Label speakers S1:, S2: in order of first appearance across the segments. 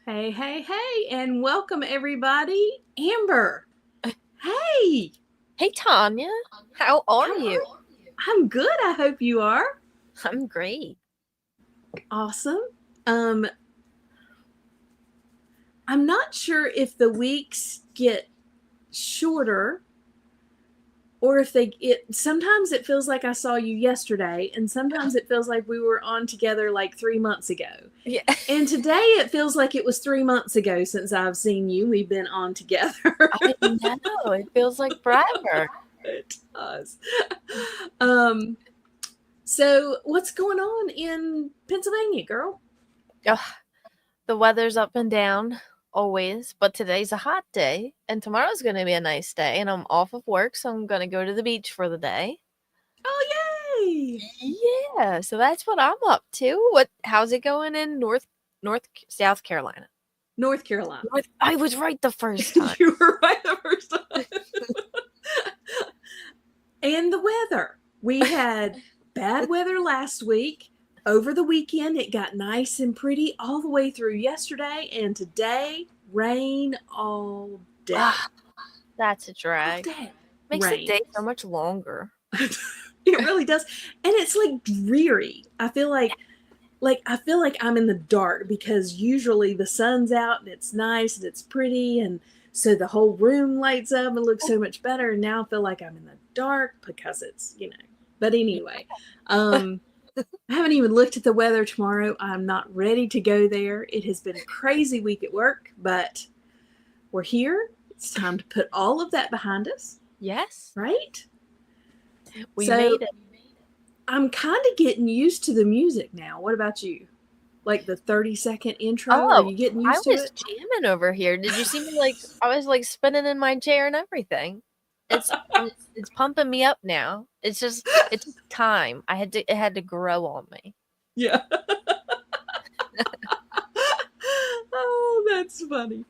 S1: Hey, hey, hey, and welcome everybody. Amber, hey,
S2: Hey Tanya, how are
S1: how are
S2: you?
S1: you? I'm good. I hope you are.
S2: I'm great.
S1: Awesome. Um, I'm not sure if the weeks get shorter or if sometimes it feels like I saw you yesterday, and sometimes it feels like we were on together like 3 months ago.
S2: Yeah,
S1: And today it feels like it was 3 months ago since I've seen you. We've been on together.
S2: I know. It feels like forever.
S1: It does. Um, so what's going on in Pennsylvania, girl?
S2: Ugh, the weather's up and down always, but today's a hot day, and tomorrow's going to be a nice day, and I'm off of work, so I'm going to go to the beach for the day.
S1: Oh, yay!
S2: Yeah, so that's what I'm up to. How's it going in South Carolina?
S1: North Carolina.
S2: I was right the first time.
S1: You were right the first time. And the weather. We had bad weather last week. Over the weekend, it got nice and pretty all the way through yesterday, and today, rain all day.
S2: Ah, that's a
S1: All
S2: drag.
S1: day.
S2: Makes the
S1: Rain.
S2: day so much longer.
S1: It really does. And it's like dreary. I feel like I'm in the dark because usually the sun's out and it's nice and it's pretty, and so the whole room lights up and looks so much better. And now I feel like I'm in the dark because it's. But anyway, um, I haven't even looked at the weather tomorrow. I'm not ready to go there. It has been a crazy week at work, but we're here. It's time to put all of that behind us,
S2: Yes,
S1: right?
S2: we
S1: So
S2: made it.
S1: I'm kind of getting used to the music now. What about you? Like the 30-second intro? Are
S2: Oh,
S1: you getting
S2: I
S1: used to
S2: was
S1: it?
S2: jamming over here. Did you see me? I was spinning in my chair and everything. It's pumping me up now. It took time. It had to grow on me.
S1: Yeah. Oh, that's funny.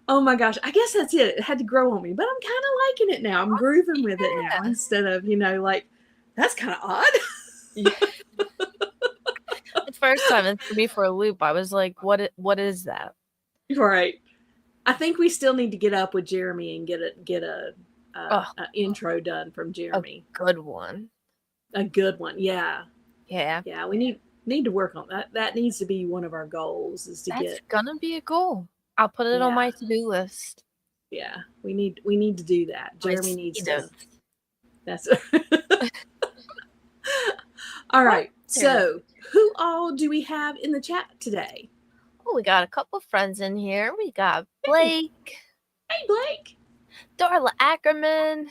S1: Oh my gosh. I guess that's it. It had to grow on me, but I'm kind of liking it now. I'm grooving with it now
S2: Yeah.
S1: instead of, like, that's kind of odd.
S2: Yeah. The first time it threw me for a loop. I was like, what is that?
S1: Right. I think we still need to get up with Jeremy and
S2: Oh,
S1: a intro done from
S2: a
S1: Jeremy.
S2: good one.
S1: A good one. Yeah.
S2: Yeah.
S1: Yeah, we need to work on that. That needs to be one of our goals is to
S2: That's
S1: get.
S2: gonna be a goal. I'll put it on
S1: Yeah.
S2: my to-do list.
S1: Yeah. We need to do that.
S2: My
S1: Jeremy needs
S2: sticky
S1: to.
S2: notes.
S1: That's all
S2: What?
S1: right. So, who all do we have in the chat today?
S2: Oh, we got a couple friends in here. We got
S1: Hey,
S2: Blake,
S1: hey, Blake.
S2: Darla Ackerman,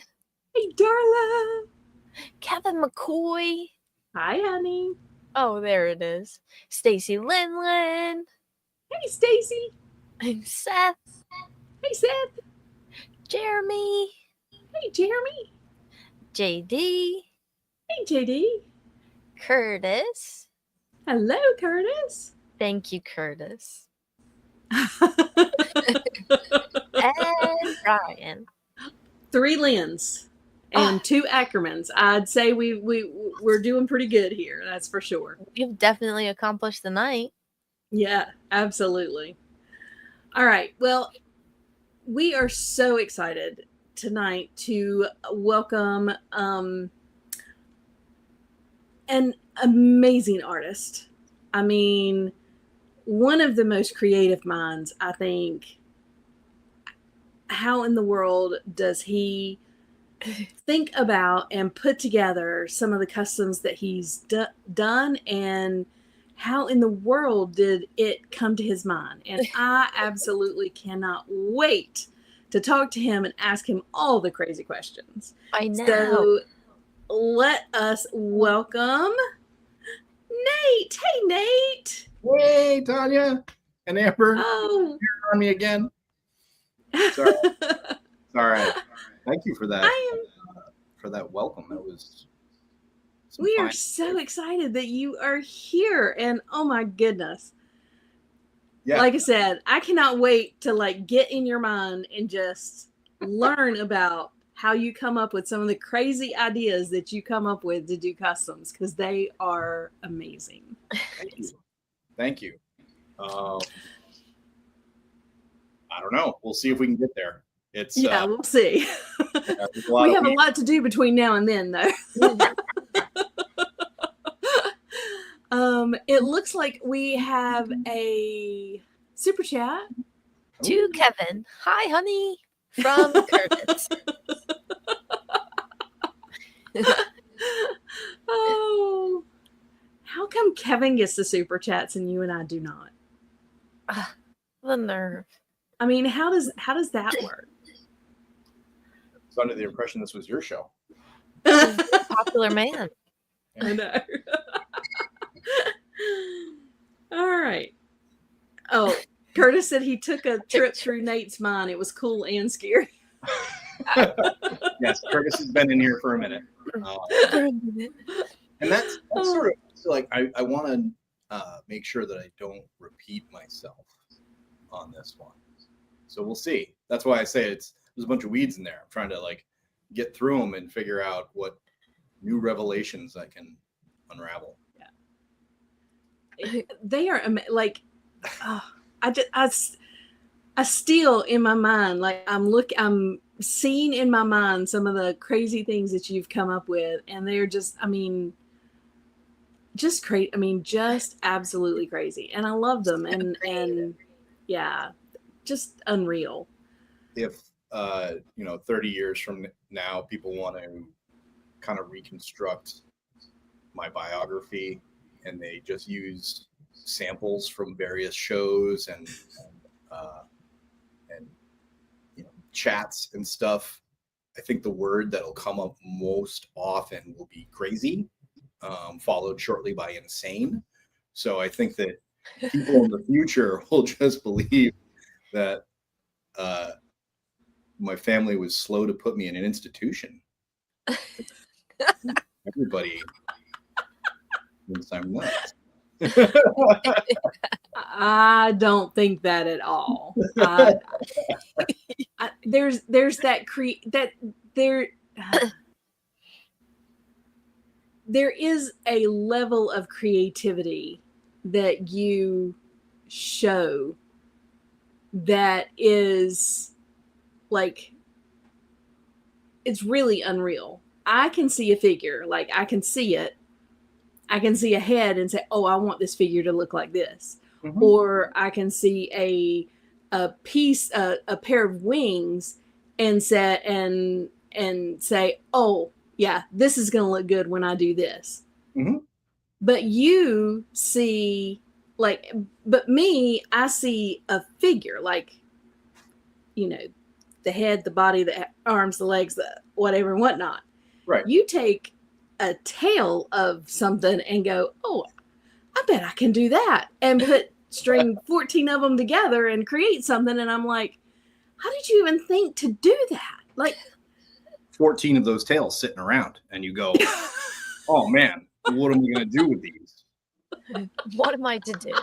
S1: Hey, Darla.
S2: Kevin McCoy.
S1: Hi, honey.
S2: Oh, there it is. Stacy Linlin,
S1: Hey, Stacy.
S2: and Seth,
S1: Hey, Seth.
S2: Jeremy,
S1: Hey, Jeremy.
S2: JD,
S1: Hey, JD.
S2: Curtis.
S1: Hello, Curtis.
S2: Thank you, Curtis. And Ryan.
S1: 3 Lynn's
S2: Oh,
S1: and 2 Ackermans. I'd say we're doing pretty good here. That's for sure.
S2: you've definitely accomplished the night.
S1: Yeah, absolutely. All right. Well, we are so excited tonight to welcome an amazing artist. I mean, one of the most creative minds, I think. How in the world does he think about and put together some of the customs that he's done, and how in the world did it come to his mind? And I absolutely cannot wait to talk to him and ask him all the crazy questions.
S2: I know.
S1: So let us welcome Nate. Hey, Nate.
S3: Hey, Tanya and Amber,
S1: Oh,
S3: you're on me again. Sorry. It's all right. Thank you for that. For that welcome. That was.
S1: We are so excited that you are here, and oh my goodness.
S3: Yeah.
S1: Like I said, I cannot wait to get in your mind and just learn about how you come up with some of the crazy ideas that you come up with to do customs, because they are amazing.
S3: Thank you. I don't know. We'll see if we can get there. It's
S1: we'll see. We have a lot to do between now and then, though. It looks like we have a super chat
S2: to Kevin. Hi, honey, from Curtis.
S1: Oh, how come Kevin gets the super chats and you and I do not?
S2: The nerve.
S1: I mean, how does that work?
S3: I was under the impression this was your show.
S2: Popular man.
S1: I know. All right. Oh, Curtis said he took a trip through Nate's mind. It was cool and scary.
S3: Yes, Curtis has been in here for a minute. And that's sort of like I want to make sure that I don't repeat myself on this one. So we'll see. That's why I say there's a bunch of weeds in there. I'm trying to like get through them and figure out what new revelations I can unravel.
S1: Yeah. They are like, I still in my mind, like I'm seeing in my mind some of the crazy things that you've come up with, and they're just, just crazy. Just absolutely crazy, and I love them, and yeah, just unreal.
S3: If 30 years from now, people want to kind of reconstruct my biography, and they just use samples from various shows and chats and stuff, I think the word that'll come up most often will be crazy, followed shortly by insane. So I think that people in the future will just believe that my family was slow to put me in an institution. Everybody thinks I'm nuts.
S1: I don't think that at all. There's that there is a level of creativity that you show that is like, it's really unreal. I can see a figure, like I can see it. I can see a head and say, oh, I want this figure to look like this. Mm-hmm. Or I can see a pair of wings and say, oh, yeah, this is going to look good when I do this. Mm-hmm. But you see, but me, I see a figure, like, the head, the body, the arms, the legs, the whatever and whatnot.
S3: Right.
S1: You take a tail of something and go, oh, I bet I can do that, and string 14 of them together and create something. And I'm like, how did you even think to do that? Like
S3: 14 of those tails sitting around, and you go, oh man, what am I going to do with these?
S2: What am I to do?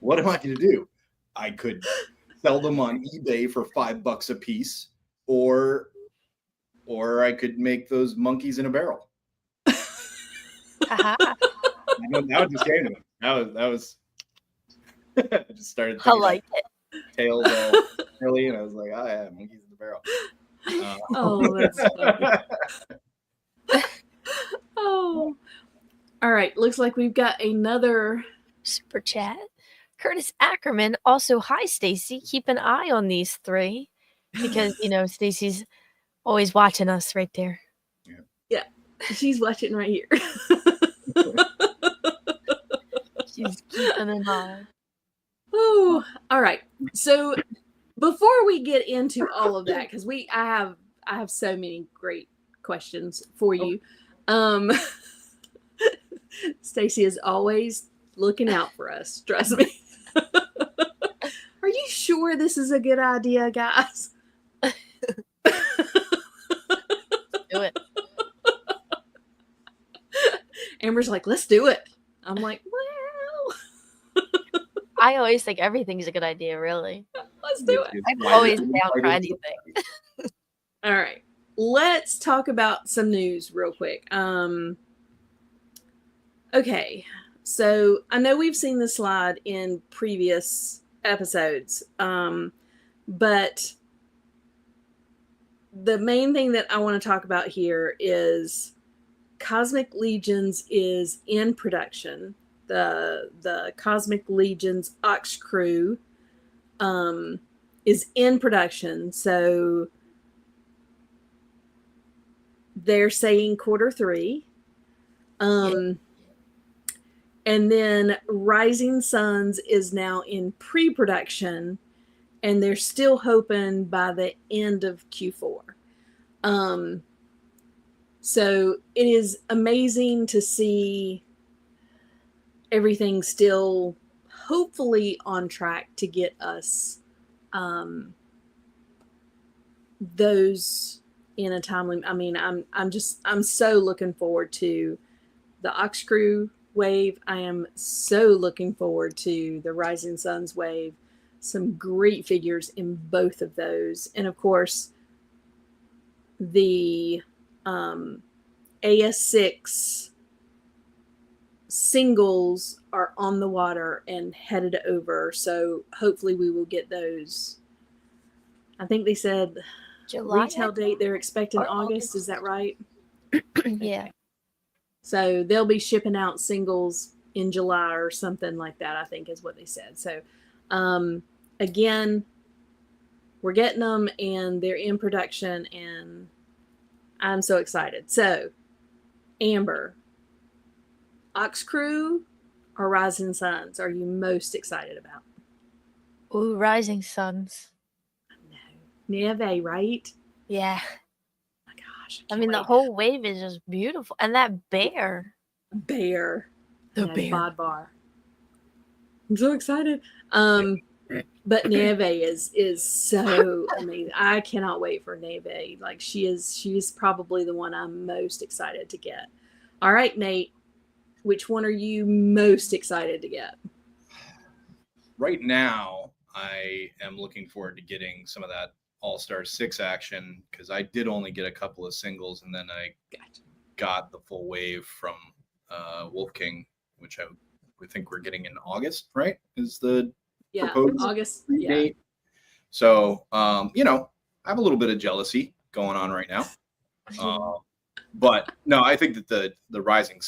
S3: What am I going to do? I could sell them on eBay for $5 a piece, or I could make those monkeys in a barrel. That just came to me. That was I just started thinking,
S2: I like it.
S3: Tails early, and I was like, oh yeah, monkeys in the barrel.
S1: Oh, that's funny. Oh, all right. Looks like we've got another
S2: super chat. Curtis Ackerman also, hi Stacy. Keep an eye on these three because Stacy's always watching us right there.
S1: Yeah, she's watching right here.
S2: She's keeping an eye.
S1: Oh, all right. So before we get into all of that, because I have so many great questions for you. Stacy is always looking out for us. Trust me. Are you sure this is a good idea, guys?
S2: Do it.
S1: Amber's like, let's do it. I'm like, well.
S2: I always think everything's a good idea, really.
S1: Let's do it.
S2: I'm always down for anything.
S1: All right. Let's talk about some news real quick. Okay. So I know we've seen the slide in previous episodes. But the main thing that I want to talk about here is Cosmic Legions is in production. The Cosmic Legions Ox Crew is in production. So they're saying Q3. And then Rising Suns is now in pre-production, and they're still hoping by the end of Q4. So it is amazing to see everything still hopefully on track to get us those in a timely. I mean, I'm so looking forward to the Ox Crew wave. I am so looking forward to the Rising Suns wave. Some great figures in both of those. And of course, the AS6 singles are on the water and headed over. So hopefully we will get those. I think they said
S2: July
S1: retail date they're expecting
S2: or
S1: August. Is that right?
S2: Yeah.
S1: Okay. So they'll be shipping out singles in July or something like that, I think is what they said. So again, we're getting them and they're in production and I'm so excited. So Amber, Ox Crew or Rising Suns are you most excited about?
S2: Ooh, Rising Suns.
S1: No. Neve, right?
S2: Yeah.
S1: Oh my gosh.
S2: I mean, the whole wave is just beautiful. And that bear.
S1: Bear.
S2: The
S1: Yeah,
S2: bear.
S1: Bodvar. I'm so excited. But Neve is so amazing. I cannot wait for Neve. Like she's probably the one I'm most excited to get. All right, Nate. Which one are you most excited to get?
S3: Right now, I am looking forward to getting some of that All-Star 6 action because I did only get a couple of singles and then I got the full wave from Wolf King, which I think we're getting in August, right? Is the proposed
S1: August
S3: date. So, I have a little bit of jealousy going on right now. But no, I think that the Rising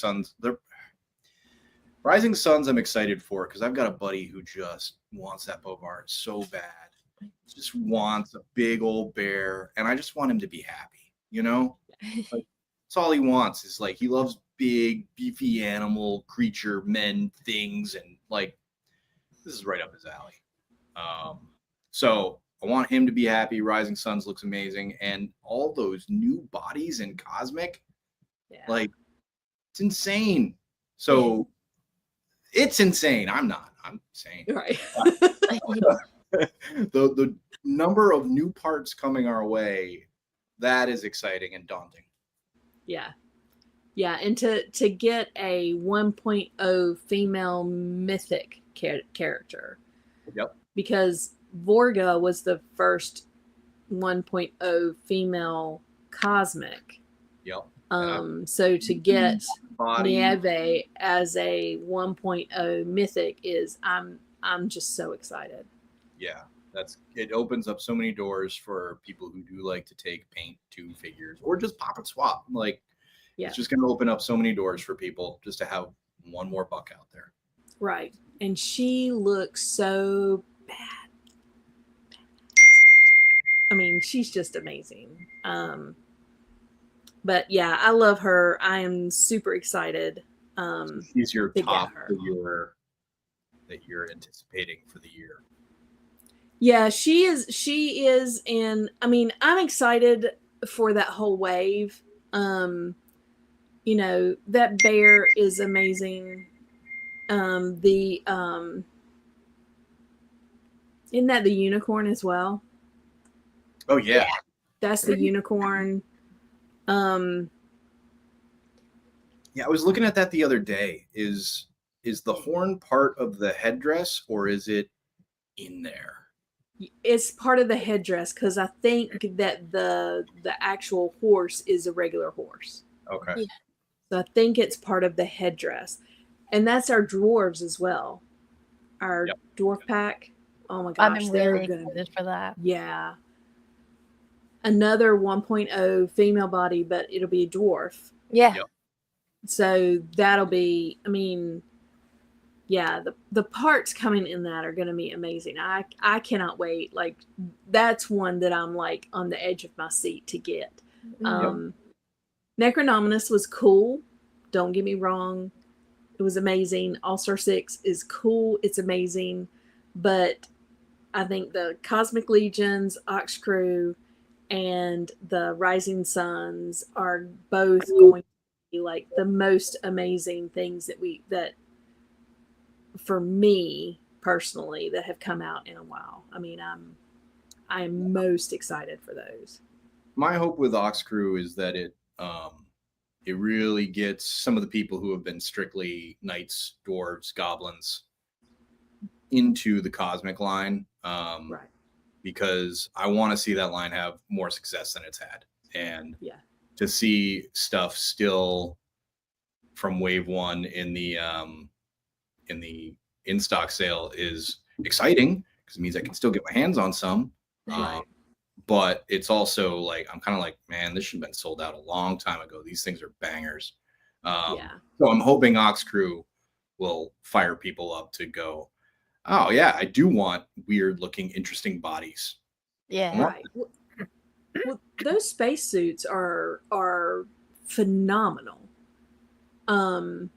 S3: Suns, I'm excited for because I've got a buddy who just wants that Bovard so bad. Just wants a big old bear, and I just want him to be happy, Like, that's all he wants is like he loves big, beefy animal, creature, men, things, and like this is right up his alley. So I want him to be happy. Rising Suns looks amazing, and all those new bodies in Cosmic, like it's insane. So it's insane. I'm insane.
S1: Right.
S3: The number of new parts coming our way, that is exciting and daunting.
S1: Yeah. Yeah, and to get a 1.0 female mythic character.
S3: Yep.
S1: Because Vorga was the first 1.0 female cosmic.
S3: Yep.
S1: So to get Nieve as a 1.0 mythic is I'm just so excited.
S3: Yeah, it opens up so many doors for people who do like to take paint to figures or just pop and swap. Like it's just going to open up so many doors for people just to have one more buck out there.
S1: Right. And she looks so bad. I mean, she's just amazing. But yeah, I love her. I am super excited.
S3: She's your top figure that you're anticipating for the year.
S1: Yeah, she is. And I mean, I'm excited for that whole wave. That bear is amazing. Isn't that the unicorn as well?
S3: Oh yeah.
S1: That's the unicorn.
S3: Yeah, I was looking at that the other day. Is the horn part of the headdress or is it in there?
S1: It's part of the headdress because I think that the actual horse is a regular horse.
S3: Okay.
S1: Yeah. So I think it's part of the headdress. And that's our dwarves as well. Our dwarf pack. Oh my gosh,
S2: I'm
S1: they're
S2: really
S1: gonna
S2: excited for that.
S1: yeah. Another 1.0 female body, but it'll be a dwarf.
S2: Yeah.
S3: Yep.
S1: So that'll be, I mean, yeah, the parts coming in that are going to be amazing. I cannot wait. Like, that's one that I'm like on the edge of my seat to get. Necronominus was cool. Don't get me wrong. It was amazing. All-Star 6 is cool. It's amazing. But I think the Cosmic Legions, Ox Crew, and the Rising Suns are both going to be like the most amazing things that for me personally that have come out in a while. I mean, I'm most excited for those.
S3: My hope with Ox Crew is that it really gets some of the people who have been strictly knights, dwarves, goblins into the cosmic line.
S1: Right.
S3: Because I want to see that line have more success than it's had. And to see stuff still from wave 1 in the in-stock sale is exciting because it means I can still get my hands on some.
S1: Right.
S3: But it's also like, I'm kind of like, man, this should have been sold out a long time ago. These things are bangers. So I'm hoping Ox Crew will fire people up to go, oh yeah, I do want weird looking, interesting bodies.
S2: Yeah.
S1: Right. Well, those spacesuits are phenomenal.
S2: I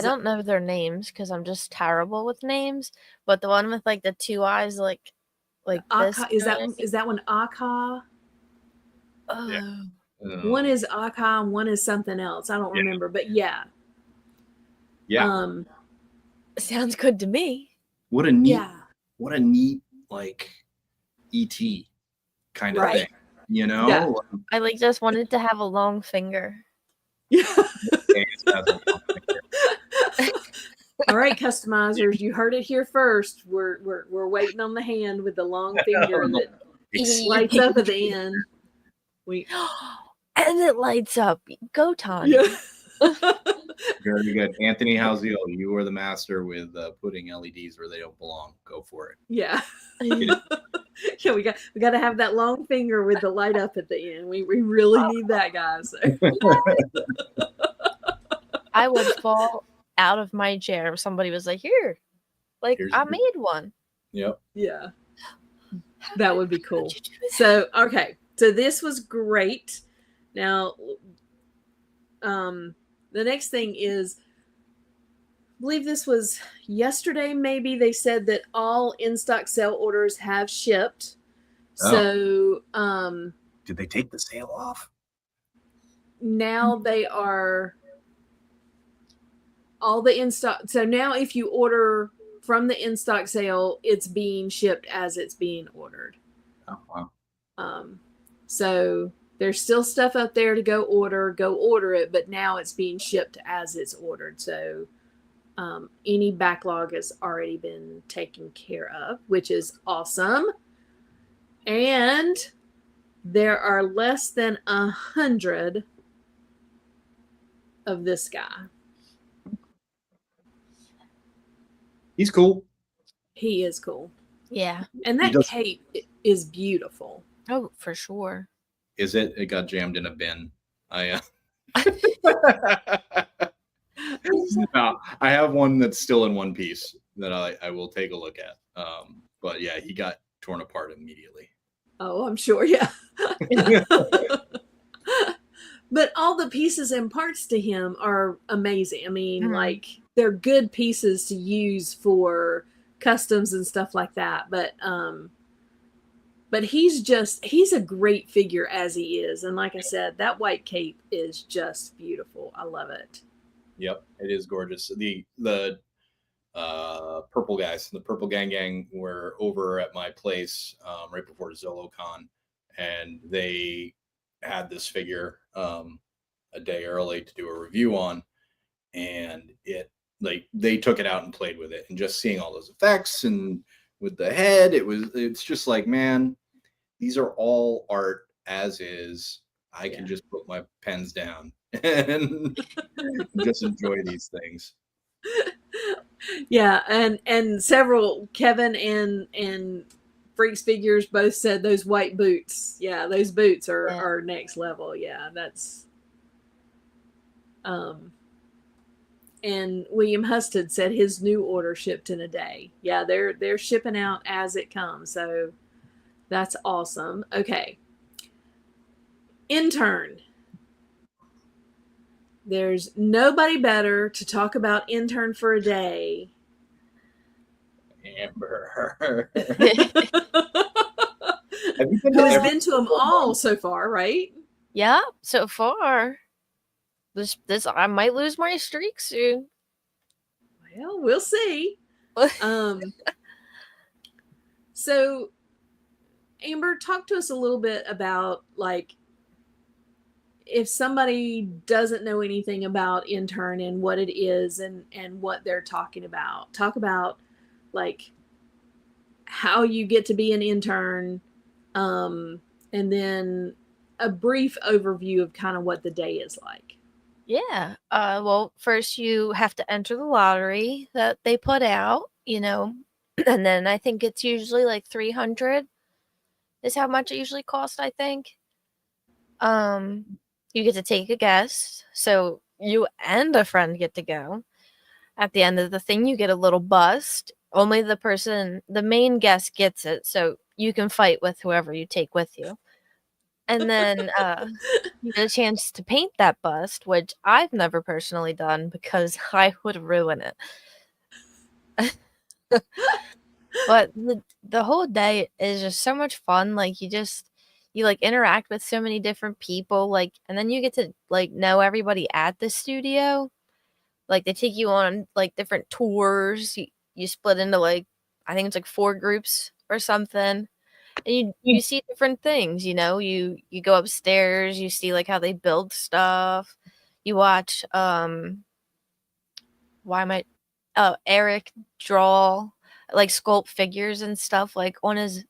S2: don't know their names because I'm just terrible with names. But the one with like the 2 eyes, like this.
S1: Is that one Aka?
S3: Yeah.
S1: One is Aka and one is something else. I don't remember, but yeah.
S2: Sounds good to me.
S3: What a neat like ET kind of thing, you know?
S1: Yeah.
S2: I like just wanted to have a long finger.
S1: Yeah. All right, customizers, you heard it here first. We're waiting on the hand with the long finger that lights up at the end.
S2: And it lights up. Go, Tanya.
S1: Yeah.
S3: Very good. Anthony Housiel, you are the master with putting LEDs where they don't belong. Go for it.
S1: Yeah. Yeah, we got to have that long finger with the light up at the end. We really need that, guys.
S2: I would fall out of my chair if somebody was like, here, I made one.
S3: Yep.
S1: Yeah. That would be cool. So, okay. So this was great. Now, the next thing is, I believe this was yesterday, maybe they said that all in-stock sale orders have shipped. So,
S3: did they take the sale off?
S1: Now they are all the in-stock. So now if you order from the in-stock sale, it's being shipped as it's being ordered.
S3: Oh, wow.
S1: So there's still stuff up there to go order it, but now it's being shipped as it's ordered. So any backlog has already been taken care of, which is awesome. And there are less than 100 of this guy.
S3: He's cool.
S1: He is cool.
S2: Yeah.
S1: And that cape is beautiful.
S2: Oh, for sure.
S3: Is it? It got jammed in a bin. I have one that's still in one piece that I will take a look at. But yeah, he got torn apart immediately.
S1: Oh, I'm sure. Yeah. But all the pieces and parts to him are amazing. I mean, like, they're good pieces to use for customs and stuff like that. But he's a great figure as he is. And like I said, that white cape is just beautiful. I love it.
S3: Yep, it is gorgeous. The purple guys, the Purple Gang were over at my place right before ZoloCon, and they had this figure a day early to do a review on, and they took it out and played with it, and just seeing all those effects and with the head, it's just like, man, these are all art as is. I can just put my pens down and just enjoy these things.
S1: Yeah, and several Kevin and Freaks Figures both said those white boots. Yeah, those boots
S2: Yeah.
S1: are next level. Yeah, that's um and William Husted said his new order shipped in a day. Yeah, they're shipping out as it comes. So that's awesome. Okay. Intern. There's nobody better to talk about Intern for a day.
S3: Amber.
S1: Who
S3: Have you been to
S1: has
S3: every
S1: been to them
S3: single
S1: all
S3: one?
S1: so far, right?
S2: Yeah, so far. This I might lose my streak soon.
S1: Well, we'll see. Um, so Amber, talk to us a little bit about like if somebody doesn't know anything about Intern and what it is and what they're talking about. Talk about like how you get to be an intern, and then a brief overview of kind of what the day is like.
S2: Yeah. Well, first you have to enter the lottery that they put out, and then I think it's usually like 300 is how much it usually costs, I think. Um, you get to take a guess. So you and a friend get to go. At the end of the thing, you get a little bust. Only the main guest gets it, so you can fight with whoever you take with you. And then you get a chance to paint that bust, which I've never personally done because I would ruin it. But the whole day is just so much fun. Like you like interact with so many different people, like, and then you get to like know everybody at the studio. Like they take you on like different tours. You split into like I think it's like 4 groups or something. And you see different things, you go upstairs, you see like how they build stuff. You watch why am I Eric draw like sculpt figures and stuff like on his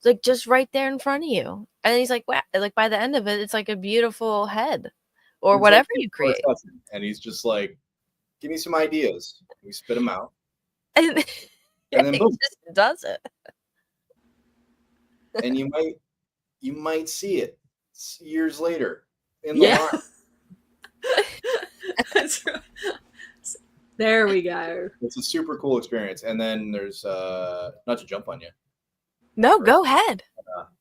S2: like just right there in front of you. And he's like wow, like by the end of it it's like a beautiful head or
S3: It's like
S2: whatever you
S3: for a
S2: create.
S3: session, and he's just like, "Give me some ideas." We spit them out,
S2: And
S3: and then
S2: he
S3: boom,
S2: just does it.
S3: and you might see it years later in the
S1: Yeah.
S3: line.
S1: There we go.
S3: It's a super cool experience. And then there's not to jump on you.
S2: No,
S3: Amber,
S2: go ahead.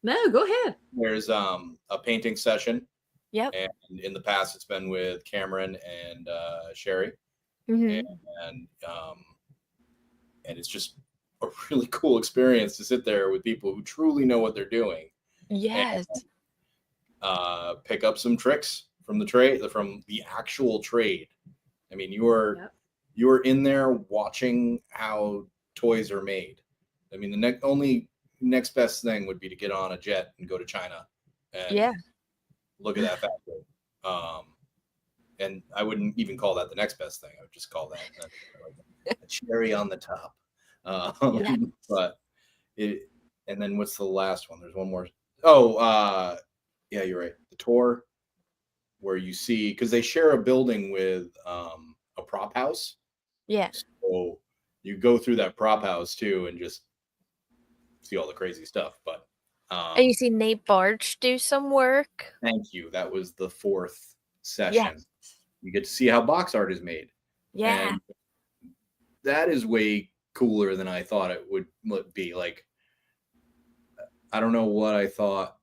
S1: No, go ahead.
S3: there's a painting session,
S2: Yep.
S3: and in the past it's been with Cameron and Sherry,
S2: Hmm.
S3: and and it's just a really cool experience to sit there with people who truly know what they're doing and
S2: Yes.
S3: pick up some tricks from the actual trade. I mean,
S1: Yep.
S3: you were in there watching how toys are made. I mean, the only next best thing would be to get on a jet and go to China and
S2: Yeah.
S3: look at that factory. And I wouldn't even call that the next best thing. I would just call that a cherry on the top.
S2: Yeah.
S3: But it, and then what's the last one? There's one more. Oh, yeah, you're right. The tour where you see, because they share a building with a prop house.
S2: Yeah.
S3: So you go through that prop house too and just see all the crazy stuff. But
S2: And you see Nate Barch do some work.
S3: thank you. That was the 4th
S2: Yeah.
S3: session. You get to see how box art is made.
S2: Yeah.
S3: And that is way cooler than I thought it would be. Like, I don't know what I thought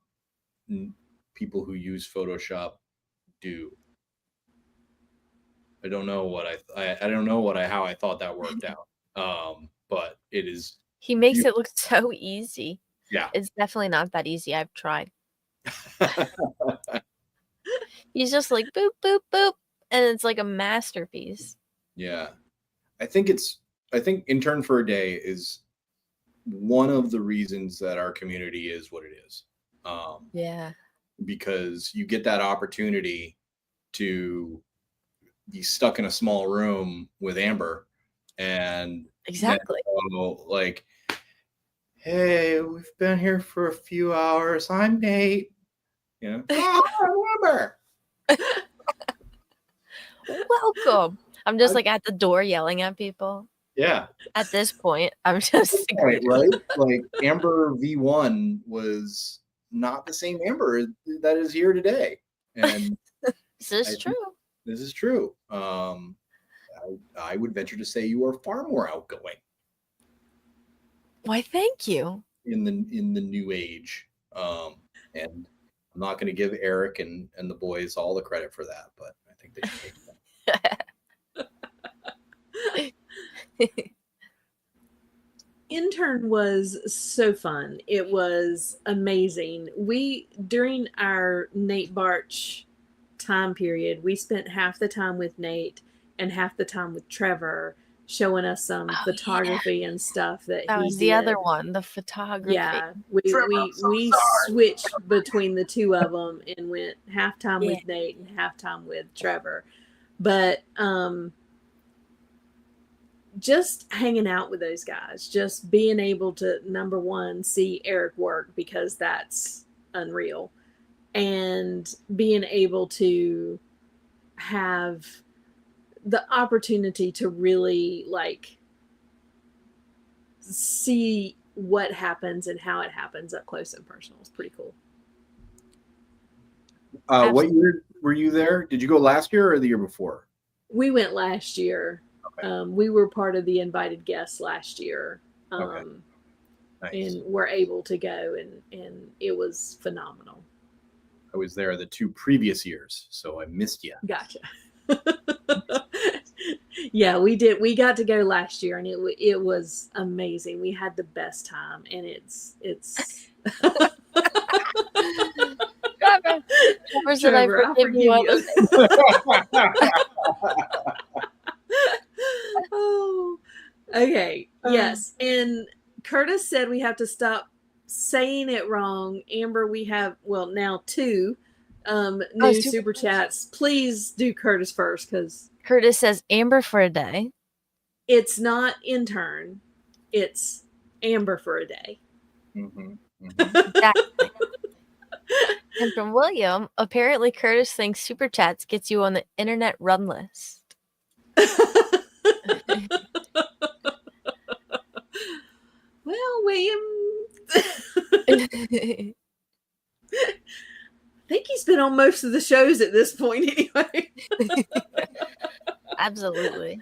S3: people who use Photoshop do. I don't know what I don't know how I thought that worked out. But it is
S2: He makes it look so easy.
S3: yeah.
S2: It's definitely not that easy. I've tried. He's just like boop, boop, boop. And it's like a masterpiece.
S3: Yeah. I think Intern for a Day is one of the reasons that our community is what it is.
S2: Yeah.
S3: Because you get that opportunity to be stuck in a small room with Amber and
S2: Exactly.
S3: like, hey, we've been here for a few hours. I'm Nate. You know, oh, Amber.
S2: Welcome. I'm just like at the door yelling at people.
S3: Yeah.
S2: At this point, I'm just
S3: Right, right? Like Amber V1 was not the same Amber that is here today. And
S2: This is true.
S3: This is true. I would venture to say you are far more outgoing.
S2: Why, thank you.
S3: In the new age. And I'm not going to give Eric and the boys all the credit for that, but I think they should take that.
S1: Intern was so fun. It was amazing. During our Nate Barch time period, we spent half the time with Nate and half the time with Trevor, showing us some photography and stuff that he
S2: was
S1: did.
S2: the other one, the photography.
S1: Yeah, we switched between the two of them and went half time with Nate and half time with Trevor. But just hanging out with those guys, just being able to, number one, see Eric work, because that's unreal, and being able to have the opportunity to really like see what happens and how it happens up close and personal is pretty cool.
S3: What year were you there? Did you go last year or the year before?
S1: We went last year. Okay. We were part of the invited guests last year.
S3: Okay. Nice.
S1: And were able to go, and it was phenomenal.
S3: I was there the 2 previous years, so I missed you.
S1: Gotcha. Yeah, we did. We got to go last year, and it was amazing. We had the best time, and it's. Trevor, I forgive you. Oh, okay. Yes, and Curtis said we have to stop saying it wrong. Amber, we have now 2 new super chats. Please do Curtis first, because
S2: Curtis says Amber for a day.
S1: It's not intern. It's Amber for a day.
S3: Mm-hmm.
S2: Exactly. And from William, apparently Curtis thinks super chats gets you on the internet run list.
S1: Well, William, I think he's been on most of the shows at this point anyway.
S2: Absolutely.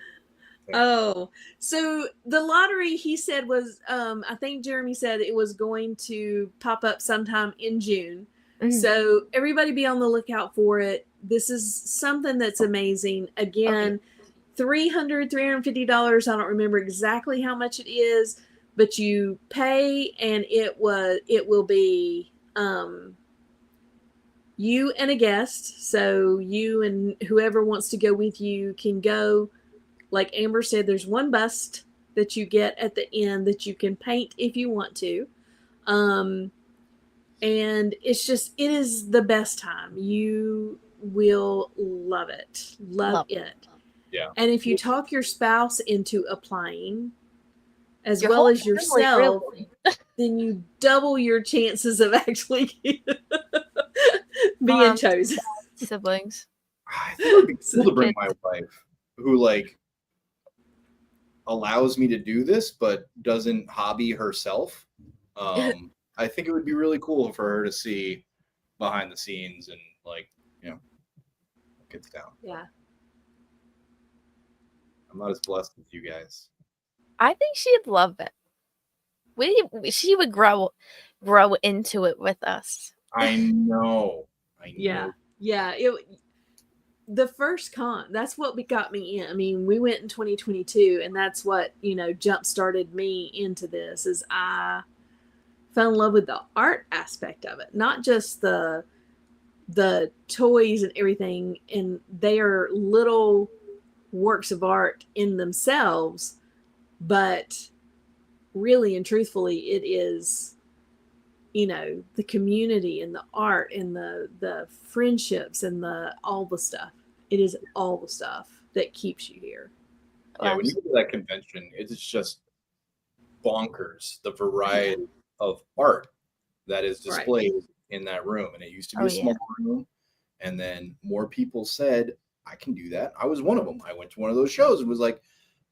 S1: Oh, so the lottery, he said, was, I think Jeremy said it was going to pop up sometime in June. Mm-hmm. So everybody be on the lookout for it. This is something that's amazing. Again, $350. I don't remember exactly how much it is, but you pay, and it will be you and a guest. So you and whoever wants to go with you can go. Like Amber said, there's one bust that you get at the end that you can paint if you want to. And it is the best time. You will love it. Love it.
S3: Yeah.
S1: And if you talk your spouse into applying, as well as yourself, then you double your chances of actually being chosen.
S2: Siblings.
S3: I think it would be cool to bring my wife, who allows me to do this, but doesn't hobby herself. I think it would be really cool for her to see behind the scenes and gets down.
S1: Yeah.
S3: I'm not as blessed as you guys.
S2: I think she'd love it. She would grow into it with us.
S3: I know.
S1: Yeah. The first con, that's what got me in. I mean, we went in 2022, and that's what, jump-started me into this, is I fell in love with the art aspect of it, not just the toys and everything, and they are little works of art in themselves, but really and truthfully, it is, the community and the art and the friendships and all the stuff. It is all the stuff that keeps you here.
S3: Yeah, when you go to that convention, it's just bonkers, the variety of art that is displayed in that room. And it used to be a small room, and then more people said, I can do that. I was one of them. I went to one of those shows and was like,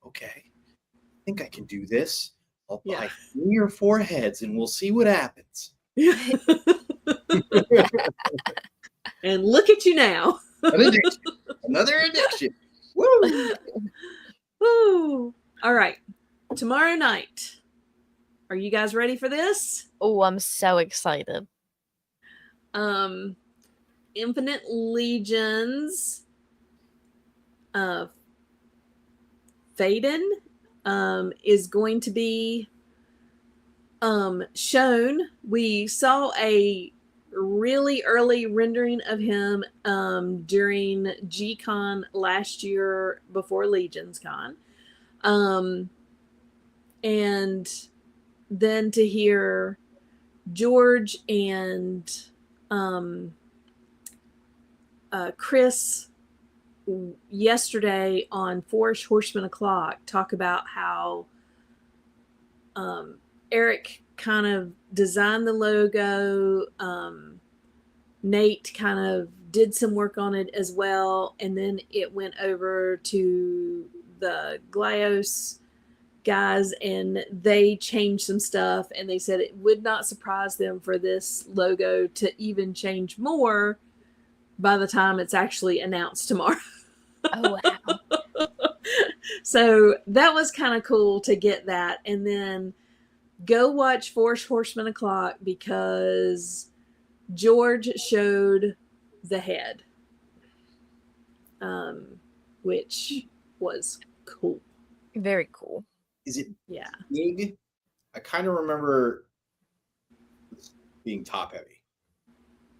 S3: okay, think I can do this. I'll
S1: Yeah.
S3: buy 3 or 4 heads and we'll see what happens.
S1: And look at you now.
S3: An addiction. Another addiction. Woo!
S1: Woo. All right. Tomorrow night. Are you guys ready for this?
S2: Oh, I'm so excited.
S1: Infinite Legions. Faden is going to be shown. We saw a really early rendering of him during G-Con last year before Legions Con. And then to hear George and Chris yesterday on Four Horsemen O'Clock talk about how Eric kind of designed the logo. Nate kind of did some work on it as well. And then it went over to the Glios guys and they changed some stuff. And they said it would not surprise them for this logo to even change more by the time it's actually announced tomorrow.
S2: Oh, wow.
S1: So that was kind of cool to get that. And then go watch Four Horsemen O'Clock because George showed the head, which was cool.
S2: Very cool.
S3: Is it
S1: Yeah.
S3: big? I kind of remember being top heavy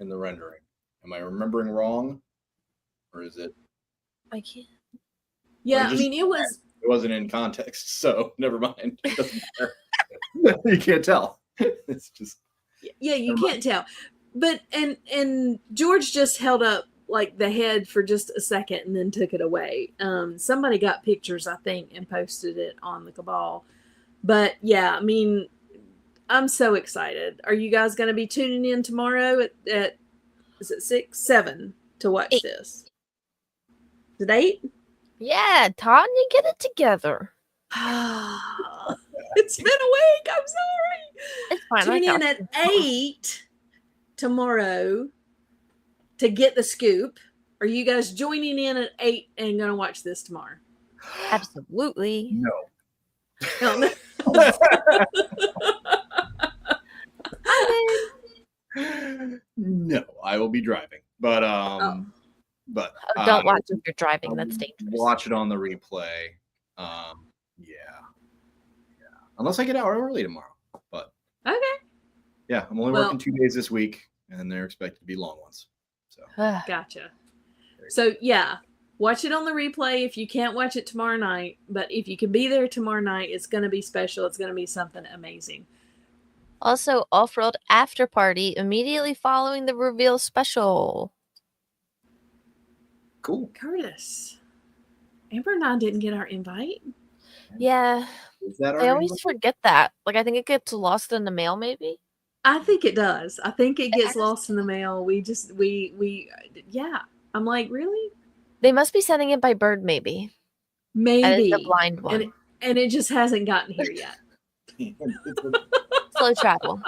S3: in the rendering. Am I remembering wrong? Or is it?
S2: I can't.
S1: Yeah,
S3: just,
S1: I mean, it
S3: wasn't in context, so never mind. It doesn't matter. You can't tell. It's just.
S1: Yeah, you can't tell. But, and George just held up like the head for just a second and then took it away. Somebody got pictures, I think, and posted it on the Cabal. But yeah, I mean, I'm so excited. Are you guys going to be tuning in tomorrow at is it 6, 7 to watch
S2: 8.
S1: this? Is it 8?
S2: Yeah, Tanya, get it together.
S1: It's been a week. I'm sorry.
S2: It's fine.
S1: Tune in at 8 tomorrow to get the scoop. Are you guys joining in at 8 and going to watch this tomorrow?
S2: Absolutely.
S3: No.
S1: No.
S3: No, I will be driving. But but
S2: don't watch if you're driving. That's dangerous.
S3: Watch it on the replay. Yeah. Unless I get out early tomorrow. But
S1: Okay.
S3: Yeah, I'm only working 2 days this week, and they're expected to be long ones. So
S1: Gotcha. So yeah, watch it on the replay if you can't watch it tomorrow night. But if you can be there tomorrow night, it's going to be special. It's going to be something amazing.
S2: Also, Off-Road After Party immediately following the reveal special.
S3: Cool.
S1: Curtis, Amber and I didn't get our invite.
S2: Yeah.
S3: Is that
S2: I always forget that. Like, I think it gets lost in the mail, maybe.
S1: I think it does. I think it gets lost in the mail. We yeah. I'm like, really?
S2: They must be sending it by bird, maybe.
S1: Maybe.
S2: The blind one.
S1: And it just hasn't gotten here yet.
S2: Slow travel.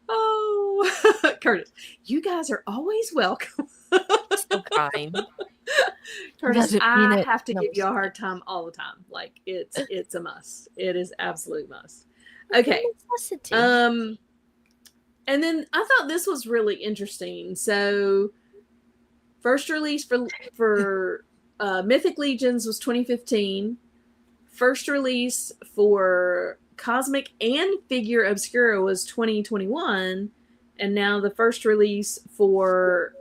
S1: Oh, Curtis, you guys are always welcome.
S2: So kind.
S1: Curtis, I have to give you a hard time all the time. Like it's a must. It is absolute must. Okay. And then I thought this was really interesting. So first release for Mythic Legions was 2015. First release for Cosmic and Figure Obscura was 2021. And now the first release for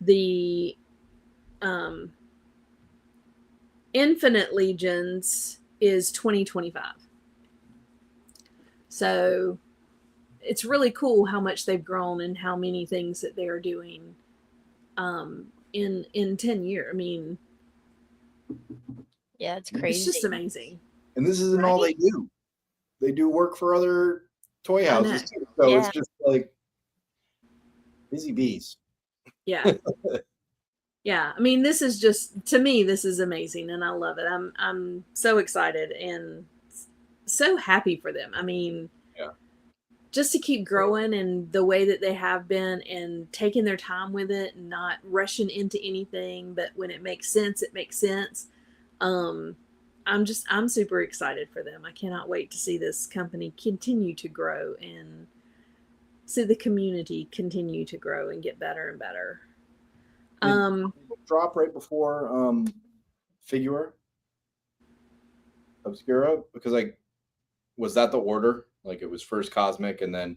S1: the Infinite Legions is 2025. So it's really cool how much they've grown and how many things that they're doing in 10 years. I mean,
S2: yeah, it's crazy.
S1: It's just amazing.
S3: And this isn't all they do. They do work for other toy houses too. So it's just like busy bees.
S1: Yeah. Yeah, I mean, this is just, to me, this is amazing, and I love it. I'm so excited and so happy for them. I mean,
S3: Yeah.
S1: just to keep growing in the way that they have been and taking their time with it and not rushing into anything, but when it makes sense, it makes sense. Um, I'm super excited for them. I cannot wait to see this company continue to grow and see the community continue to grow and get better and better.
S3: Did drop right before Figure Obscura? Because like, was that the order? Like it was first Cosmic, and then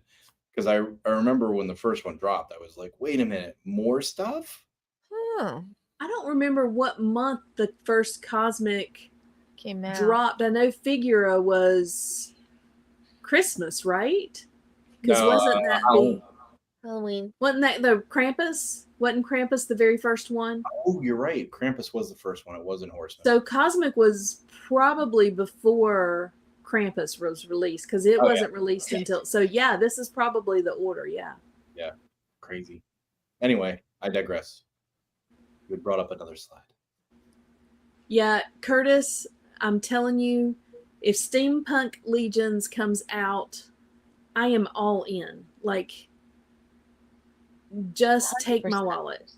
S3: because I remember when the first one dropped, I was like, wait a minute, more stuff?
S2: Oh,
S1: I don't remember what month the first Cosmic
S2: came out.
S1: dropped. I know Figura was Christmas, right? Because
S3: No,
S1: wasn't that
S2: Halloween.
S1: wasn't that the Krampus? Wasn't Krampus the very first one?
S3: Oh, you're right. Krampus was the first one. It wasn't Horseman.
S1: So Cosmic was probably before Krampus was released because it wasn't released until. So yeah, this is probably the order. Yeah.
S3: Yeah, crazy. Anyway, I digress. You had brought up another slide.
S1: Yeah, Curtis, I'm telling you, if Steampunk Legions comes out, I am all in. Like, just take my
S2: 100%.
S1: wallet,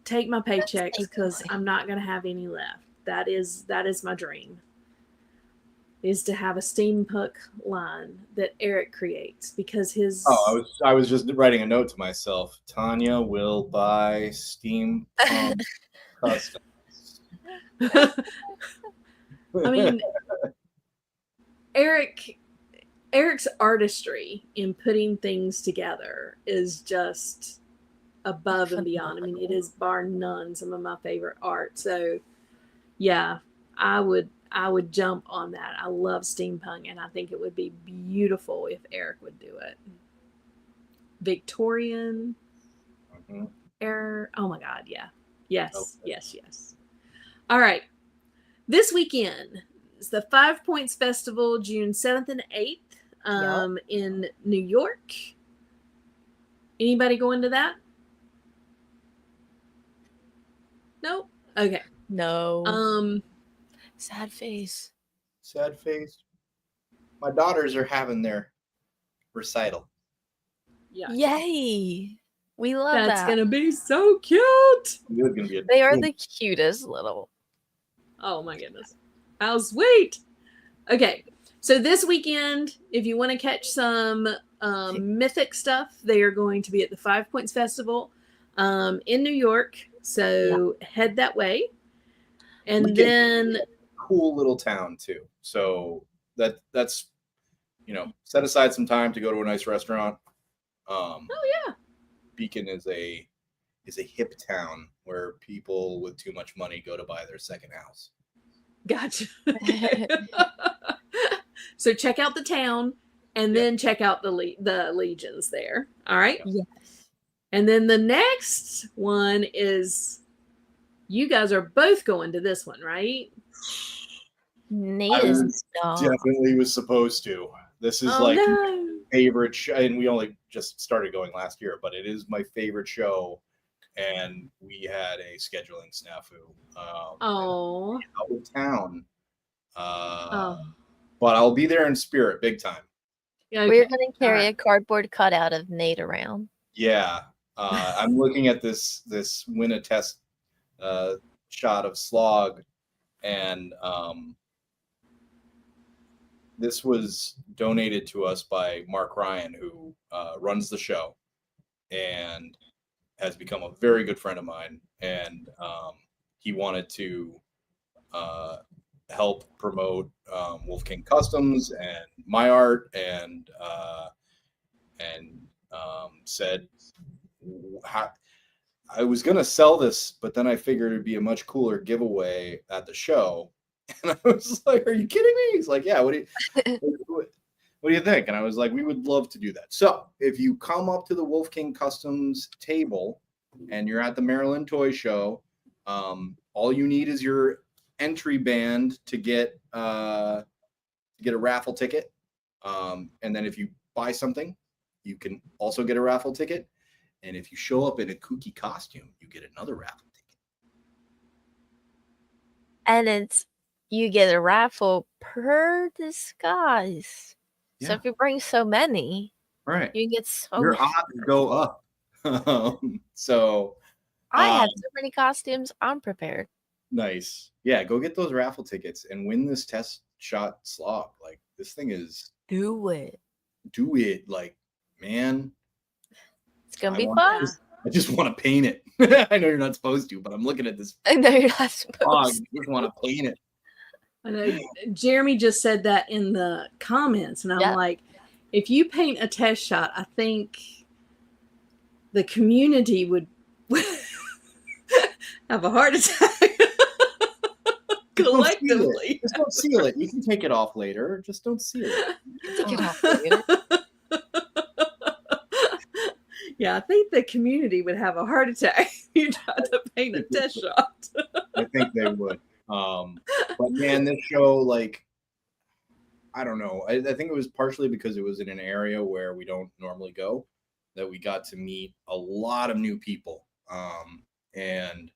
S1: take my paychecks, because I'm not going to have any left. That is my dream, is to have a steampunk line that Eric creates, because his.
S3: Oh, I was just writing a note to myself. Tanya will buy steampunk customs.
S1: I mean, Eric's artistry in putting things together is just above and beyond. I mean, it is bar none some of my favorite art. So yeah, I would jump on that. I love steampunk, and I think it would be beautiful if Eric would do it. Victorian era. Oh my God, yeah. Yes, yes, yes. All right. This weekend is the 5 Points Festival, June 7th and 8th, in New York. Anybody going to that? Nope. Okay.
S2: No. Sad face.
S3: Sad face. My daughters are having their recital.
S1: Yeah.
S2: Yay. We love that.
S1: That's going to be so cute.
S2: They are the cutest little.
S1: Oh my goodness. How sweet. Okay. So this weekend, if you want to catch some mythic stuff, they are going to be at the 5 Points Festival in New York. So head that way. And then
S3: cool little town too. So that's set aside some time to go to a nice restaurant.
S1: Oh yeah.
S3: Beacon is a hip town where people with too much money go to buy their second house.
S1: Gotcha. So check out the town and then check out the legions there. All right.
S2: Yes.
S1: And then the next one is, you guys are both going to this one, right?
S2: Nate is
S3: definitely was supposed to. This is my favorite show, and we only just started going last year, but it is my favorite show. And we had a scheduling snafu. Out of town. But I'll be there in spirit, big time.
S2: Okay. We're going to carry a cardboard cutout of Nate around.
S3: Yeah. I'm looking at this win a test shot of Slog, and this was donated to us by Mark Ryan, who runs the show and has become a very good friend of mine. And he wanted to help promote Wolf King Customs and my art, and said, I was going to sell this, but then I figured it'd be a much cooler giveaway at the show. And I was like, are you kidding me? He's like, yeah, what do you think? And I was like, we would love to do that. So if you come up to the Wolf King Customs table and you're at the Maryland Toy Show, all you need is your entry band to get a raffle ticket. And then if you buy something, you can also get a raffle ticket. And if you show up in a kooky costume, you get another raffle ticket.
S2: And you get a raffle per disguise. So
S3: Yeah.
S2: if you bring so many,
S3: Right.
S2: you can get so
S3: Your
S2: many.
S3: odds go up. So
S2: I had so many costumes. I'm prepared.
S3: nice. Yeah, go get those raffle tickets and win this test shot slog. Like this thing is
S2: Do it.
S3: do it. Like, man.
S2: It's gonna
S3: I
S2: be
S3: want
S2: fun.
S3: I just want to paint it. I know you're not supposed to, but I'm looking at this
S2: I know you're not
S3: slog.
S2: supposed.
S3: I just want to paint it.
S1: I know Jeremy just said that in the comments, and I'm
S2: Yeah.
S1: like, if you paint a test shot, I think the community would have a heart attack collectively.
S3: Just don't seal it. You can take it off later. Just don't seal it.
S2: Take it off later.
S1: Yeah, I think the community would have a heart attack if you tried to paint a test shot.
S3: I think they would. But man, this show, like, I don't know. I think it was partially because it was in an area where we don't normally go, that we got to meet a lot of new people. And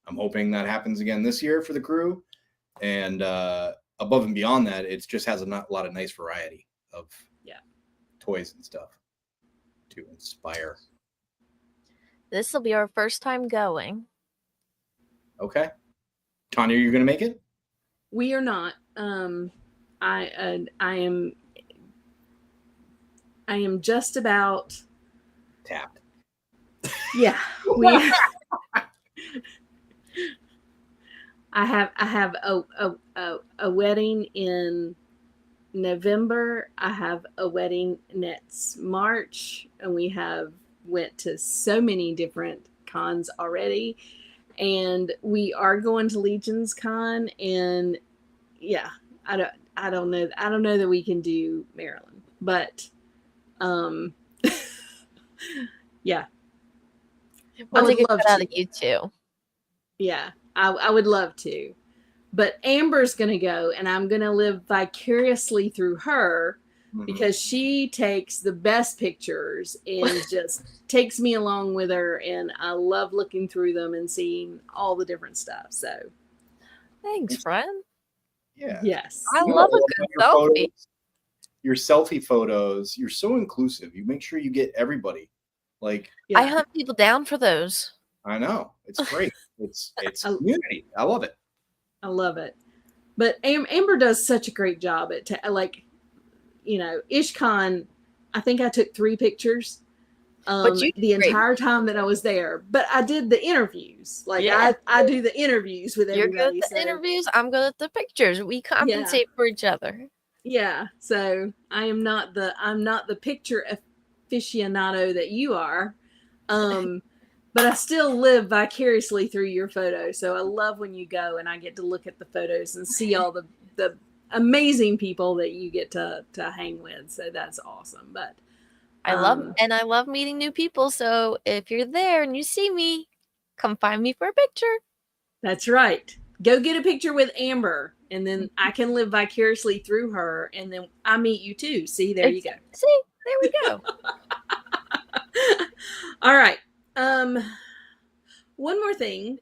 S3: I'm hoping that happens again this year for the crew. And above and beyond that, it just has a lot of nice variety of toys and stuff to inspire.
S2: This will be our first time going.
S3: Okay. Tanya, you're going to make it?
S1: We are not. I am just about
S3: tapped.
S1: Yeah, I have a wedding in November. I have a wedding next March, and we have went to so many different cons already, and we are going to Legion's Con, and yeah, I don't know that we can do Maryland, but yeah.
S2: We'll take a cut out of you too.
S1: Yeah, I would love to. But Amber's going to go, and I'm going to live vicariously through her because she takes the best pictures and just takes me along with her. And I love looking through them and seeing all the different stuff. So
S2: thanks, friend.
S3: Yeah.
S1: Yes.
S2: I love a good selfie.
S3: Your selfie photos, you're so inclusive. You make sure you get everybody. Like,
S2: I hunt people down for those.
S3: I know. It's great. It's community. I love it.
S1: I love it. But Amber does such a great job at IshCon. I think I took 3 pictures the entire time that I was there. But I did the interviews. I do the interviews with everybody.
S2: You're good at the interviews. I'm good at the pictures. We compensate for each other.
S1: Yeah. So I'm not the picture aficionado that you are. But I still live vicariously through your photos. So I love when you go and I get to look at the photos and see all the amazing people that you get to hang with. So that's awesome. But
S2: I love meeting new people. So if you're there and you see me, come find me for a picture.
S1: That's right. Go get a picture with Amber, and then I can live vicariously through her, and then I meet you too. See, there you go.
S2: See, there we go.
S1: All right. One more thing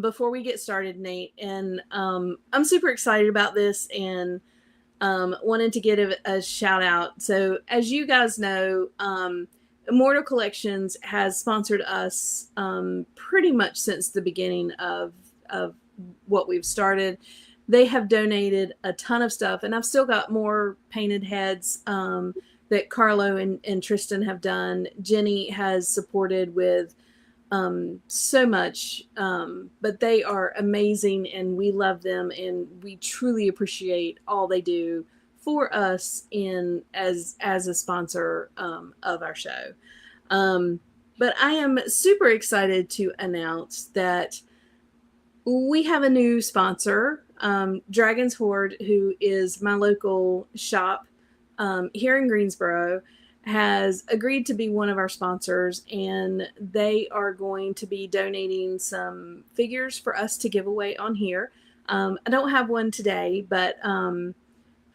S1: before we get started, Nate, and I'm super excited about this and wanted to give a shout out. So as you guys know, Immortal Collections has sponsored us pretty much since the beginning of what we've started. They have donated a ton of stuff, and I've still got more painted heads that Carlo and Tristan have done. Jenny has supported with so much, but they are amazing, and we love them, and we truly appreciate all they do for us as a sponsor of our show. But I am super excited to announce that we have a new sponsor, Dragon's Horde, who is my local shop here in Greensboro, has agreed to be one of our sponsors, and they are going to be donating some figures for us to give away on here. I don't have one today, but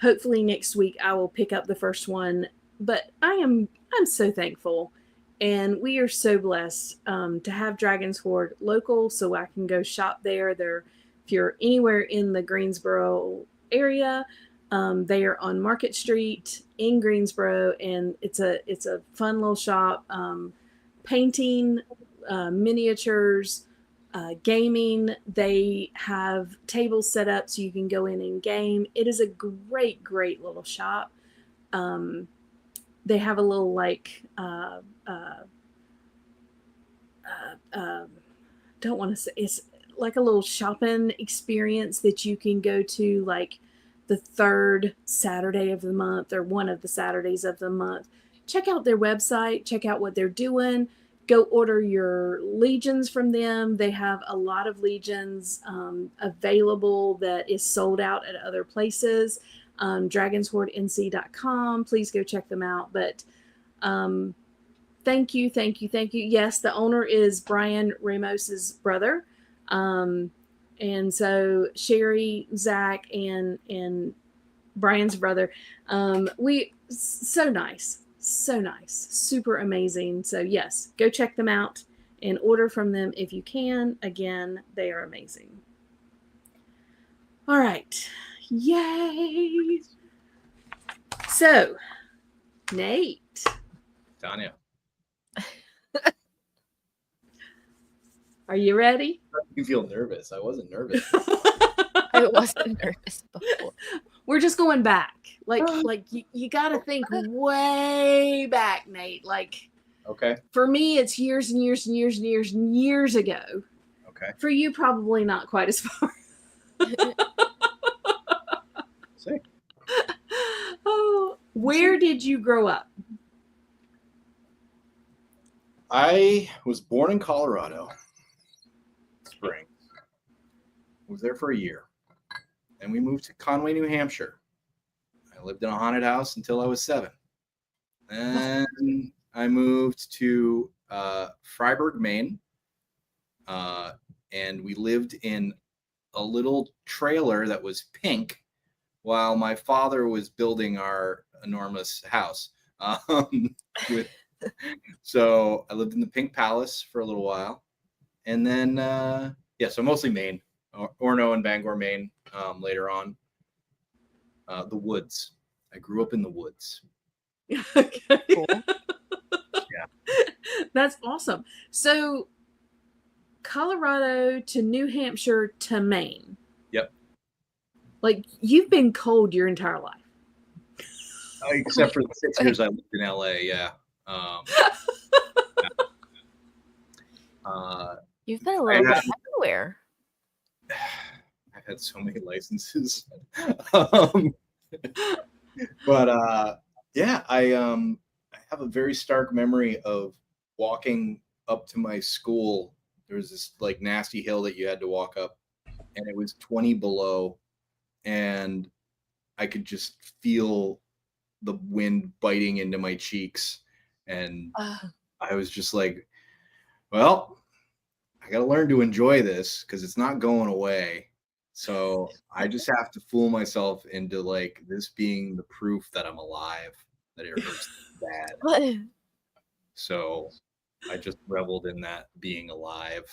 S1: hopefully next week I will pick up the first one. But I'm so thankful, and we are so blessed to have Dragon's Horde local, so I can go shop there. They're a if you're anywhere in the Greensboro area, they are on Market Street in Greensboro, and it's a fun little shop. Painting, miniatures, gaming. They have tables set up so you can go in and game. It is a great, great little shop. They have a little like don't want to say, it's like a little shopping experience that you can go to like the third Saturday of the month or one of the Saturdays of the month. Check out their website, check out what they're doing. Go order your legions from them. They have a lot of legions available that is sold out at other places. DragonsHordeNC.com. Please go check them out. But thank you. Yes, the owner is Brian Ramos's brother. And so Sherry, Zach, and Brian's brother, so nice, super amazing. So yes, go check them out and order from them if you can. Again, they are amazing. All right, yay! So, Nate,
S3: Tanya,
S1: are you ready?
S3: You feel nervous. I wasn't nervous.
S2: I wasn't nervous before.
S1: We're just going back. Like you got to think way back, Nate. Like,
S3: Okay.
S1: For me, it's years and years and years and years and years ago.
S3: Okay.
S1: For you, probably not quite as far.
S3: Sick.
S1: Oh, where did you grow up?
S3: I was born in Colorado. Spring. Was there for a year. And we moved to Conway, New Hampshire. I lived in a haunted house until I was 7. And I moved to Freiburg, Maine. And we lived in a little trailer that was pink while my father was building our enormous house. So I lived in the Pink Palace for a little while. And then, so mostly Maine, Orono and Bangor, Maine, later on. The woods. I grew up in the woods.
S1: Okay.
S2: Cool.
S3: Yeah.
S1: That's awesome. So, Colorado to New Hampshire to Maine.
S3: Yep.
S1: Like, you've been cold your entire life.
S3: Except for the 6 years I lived in LA, yeah.
S2: You've been a little bit everywhere.
S3: I've had so many licenses. But yeah, I have a very stark memory of walking up to my school. There was this like nasty hill that you had to walk up, and it was 20 below, and I could just feel the wind biting into my cheeks, and I was just like, well, I got to learn to enjoy this because it's not going away. So I just have to fool myself into like this being the proof that I'm alive, that it hurts bad. So I just reveled in that being alive.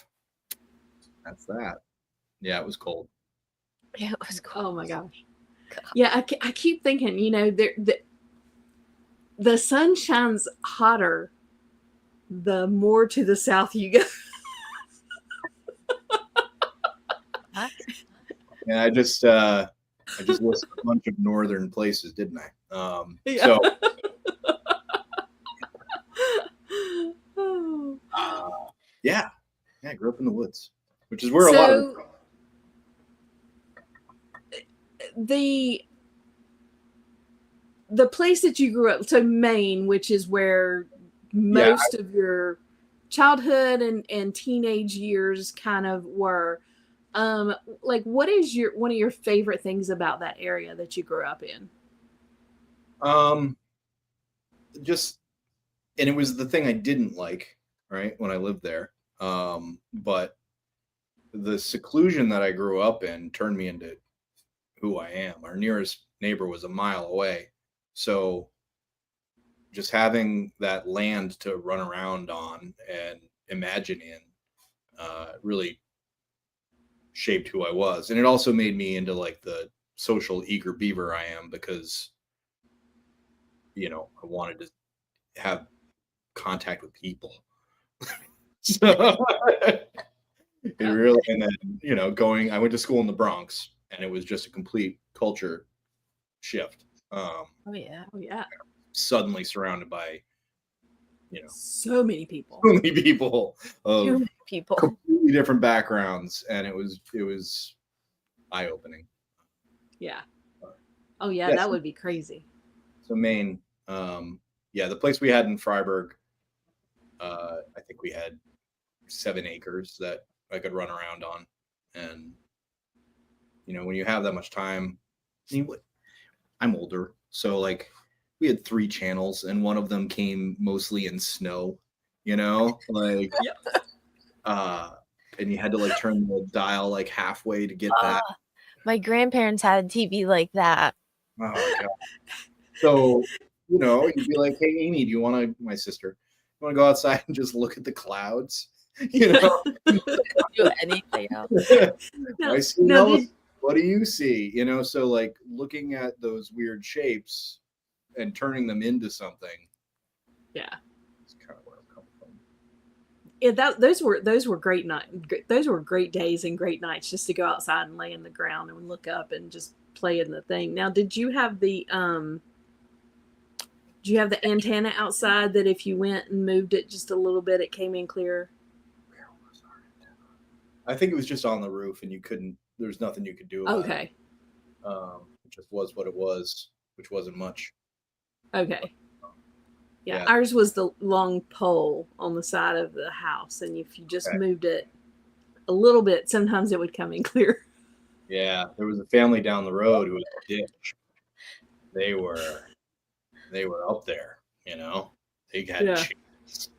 S3: That's that. Yeah, it was cold.
S2: Yeah, it was cold.
S1: Oh my gosh. Yeah, I keep thinking, the sun shines hotter the more to the south you go.
S3: And I just listed a bunch of northern places, didn't I?
S1: Yeah.
S3: So yeah, I grew up in the woods, which is where a lot of
S1: the place that you grew up, so Maine, which is where most of your childhood and teenage years kind of were. Like, what is one of your favorite things about that area that you grew up in?
S3: And it was the thing I didn't like, right, when I lived there. But the seclusion that I grew up in turned me into who I am. Our nearest neighbor was a mile away. So just having that land to run around on and imagine in really shaped who I was. And it also made me into like the social eager beaver I am, because, you know, I wanted to have contact with people. So it really, and then, you know, I went to school in the Bronx, and it was just a complete culture shift.
S2: Oh yeah.
S1: Oh yeah.
S3: Suddenly surrounded by, you know,
S1: So many people.
S3: so many people
S2: Too
S3: of
S2: many people.
S3: completely different backgrounds, and it was eye-opening.
S1: Yeah. Oh yeah,
S3: Yes.
S1: that would be crazy.
S3: So Maine, yeah, the place we had in Freiburg, I think we had 7 acres that I could run around on. And, you know, when you have that much time, I'm older, so like we had 3 channels, and one of them came mostly in snow, you know, like,
S1: Yep.
S3: and you had to like turn the dial like halfway to get that.
S2: My grandparents had a TV like that.
S3: Oh god. So, you know, you'd be like, "Hey, Amy, do you want to?" My sister, "You want to go outside and just look at the clouds?" You know,
S2: Do anything else.
S3: I see what do you see? You know, so like looking at those weird shapes and turning them into something.
S1: Yeah.
S3: That's kind of where I'm coming from.
S1: Yeah, those were great those were great days and great nights just to go outside and lay in the ground and look up and just play in the thing. Now, did you have the antenna outside that if you went and moved it just a little bit, it came in clearer?
S3: Where was our antenna? I think it was just on the roof, and there's nothing you could do about it.
S1: Okay.
S3: It just was what it was, which wasn't much.
S1: Okay. Yeah,
S3: Yeah.
S1: ours was the long pole on the side of the house, and if you just moved it a little bit, sometimes it would come in clear.
S3: Yeah, there was a family down the road who was a ditch. They were up there, you know. They had chickens.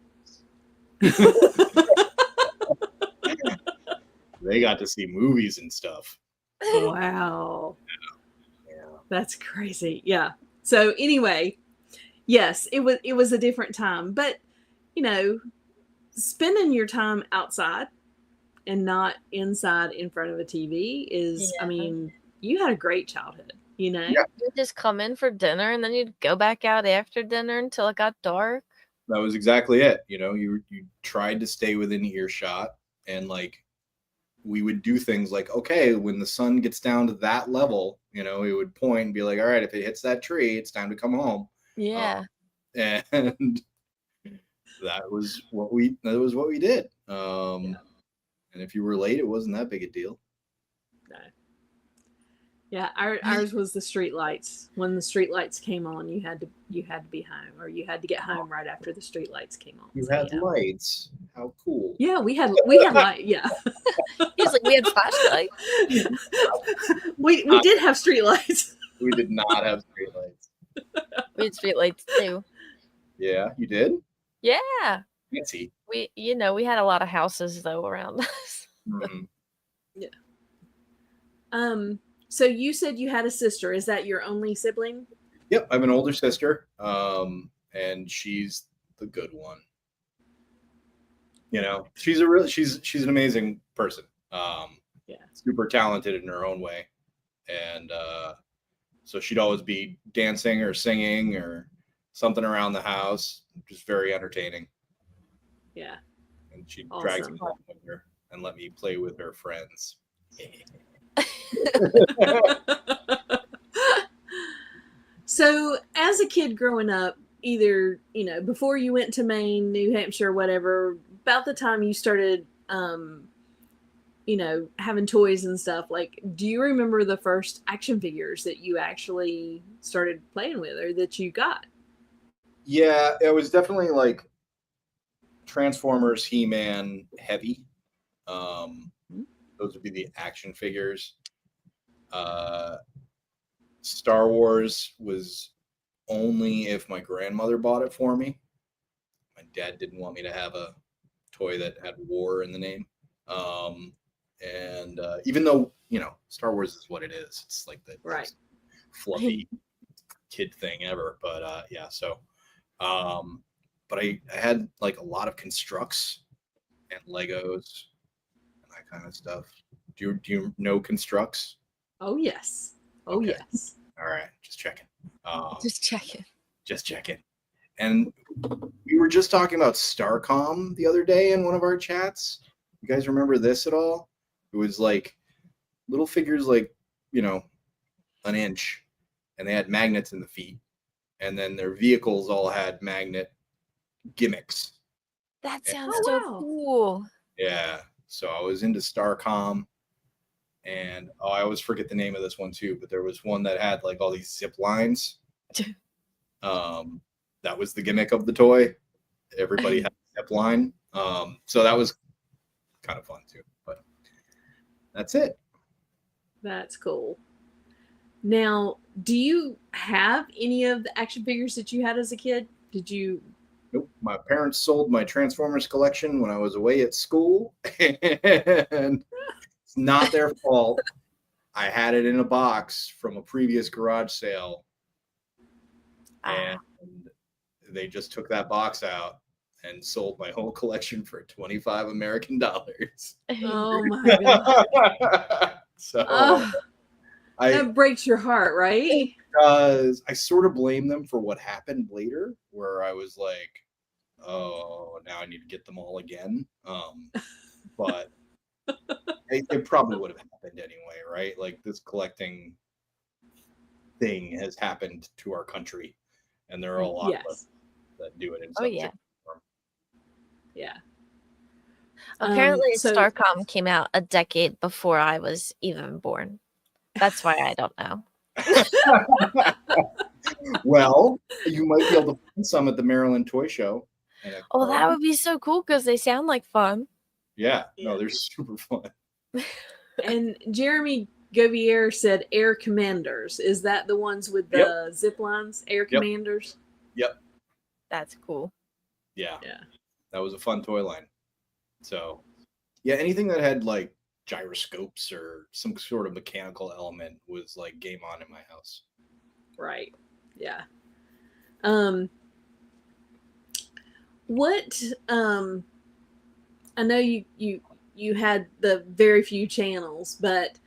S3: They got to see movies and stuff.
S1: Wow.
S3: Yeah.
S1: That's crazy. Yeah. So anyway, yes, it was a different time, but you know, spending your time outside and not inside in front of a TV is, I mean, you had a great childhood, you know?
S3: Yeah.
S2: You'd just come in for dinner and then you'd go back out after dinner until it got dark.
S3: That was exactly it. You know, you tried to stay within earshot, and like we would do things like, okay, when the sun gets down to that level, you know, we would point and be like, all right, if it hits that tree, it's time to come home.
S2: Yeah.
S3: And that was what we did. And if you were late, it wasn't that big a deal.
S1: No. Yeah, ours was the street lights. When the street lights came on, you had to be home, or you had to get home right after the street lights came on.
S3: You had lights. How cool.
S1: Yeah, we had light. Yeah.
S2: He's like, we had flashlights.
S1: we did have street lights.
S3: We did not have street lights.
S2: We had street lights too.
S3: Yeah, you did?
S2: Yeah.
S3: Fancy.
S2: We had a lot of houses though around us.
S3: Mm-hmm.
S1: Yeah. So you said you had a sister. Is that your only sibling?
S3: Yep, I have an older sister, and she's the good one. You know, she's an amazing person. Super talented in her own way, and so she'd always be dancing or singing or something around the house, just very entertaining.
S1: Yeah,
S3: and she'd drag me along with her and let me play with her friends.
S1: So as a kid growing up, either, you know, before you went to Maine, New Hampshire, whatever, about the time you started, you know, having toys and stuff, like, do you remember the first action figures that you actually started playing with or that you got?
S3: Yeah, it was definitely like Transformers, He-Man, heavy. Those would be the action figures. Star Wars was only if my grandmother bought it for me. My dad didn't want me to have a toy that had war in the name. And even though, you know, Star Wars is what it is, it's like the most fluffy kid thing ever. But yeah, so but I had like a lot of constructs and Legos and that kind of stuff. Do you know Constructs?
S1: Oh yes. Oh
S3: Okay.
S1: yes.
S3: All right, just checking.
S2: Just checking.
S3: Just checking. And we were just talking about Starcom the other day in one of our chats. You guys remember this at all? It was like little figures like, an inch, and they had magnets in the feet. And then their vehicles all had magnet gimmicks.
S2: That sounds
S1: Oh,
S2: so
S1: wow.
S2: cool.
S3: Yeah. So I was into Starcom. And I always forget the name of this one too, but there was one that had like all these zip lines. That was the gimmick of the toy. Everybody had a zip line. So that was kind of fun too. But that's it.
S1: That's cool. Now, do you have any of the action figures that you had as a kid? Did you?
S3: Nope. My parents sold my Transformers collection when I was away at school, and it's not their fault. I had it in a box from a previous garage sale, and they just took that box out and sold my whole collection for $25 American.
S1: Oh my god!
S3: So
S1: that breaks your heart, right?
S3: Because I sort of blame them for what happened later, where I was like, oh, now I need to get them all again. But it probably would have happened anyway, right? Like this collecting thing has happened to our country, and there are a lot of us that do it in some shape or form.
S1: Yeah.
S2: Apparently, Starcom came out a decade before I was even born. That's why I don't know.
S3: Well, you might be able to find some at the Maryland Toy Show.
S2: Oh, that would be so cool because they sound like fun.
S3: Yeah, no, they're super fun.
S1: And Jeremy Govier said Air Commanders. Is that the ones with the zip lines? Air Commanders?
S3: Yep.
S2: That's cool.
S3: Yeah. That was a fun toy line. So, yeah, anything that had like gyroscopes or some sort of mechanical element was like game on in my house.
S1: Right. Yeah. What I know you had the very few channels, but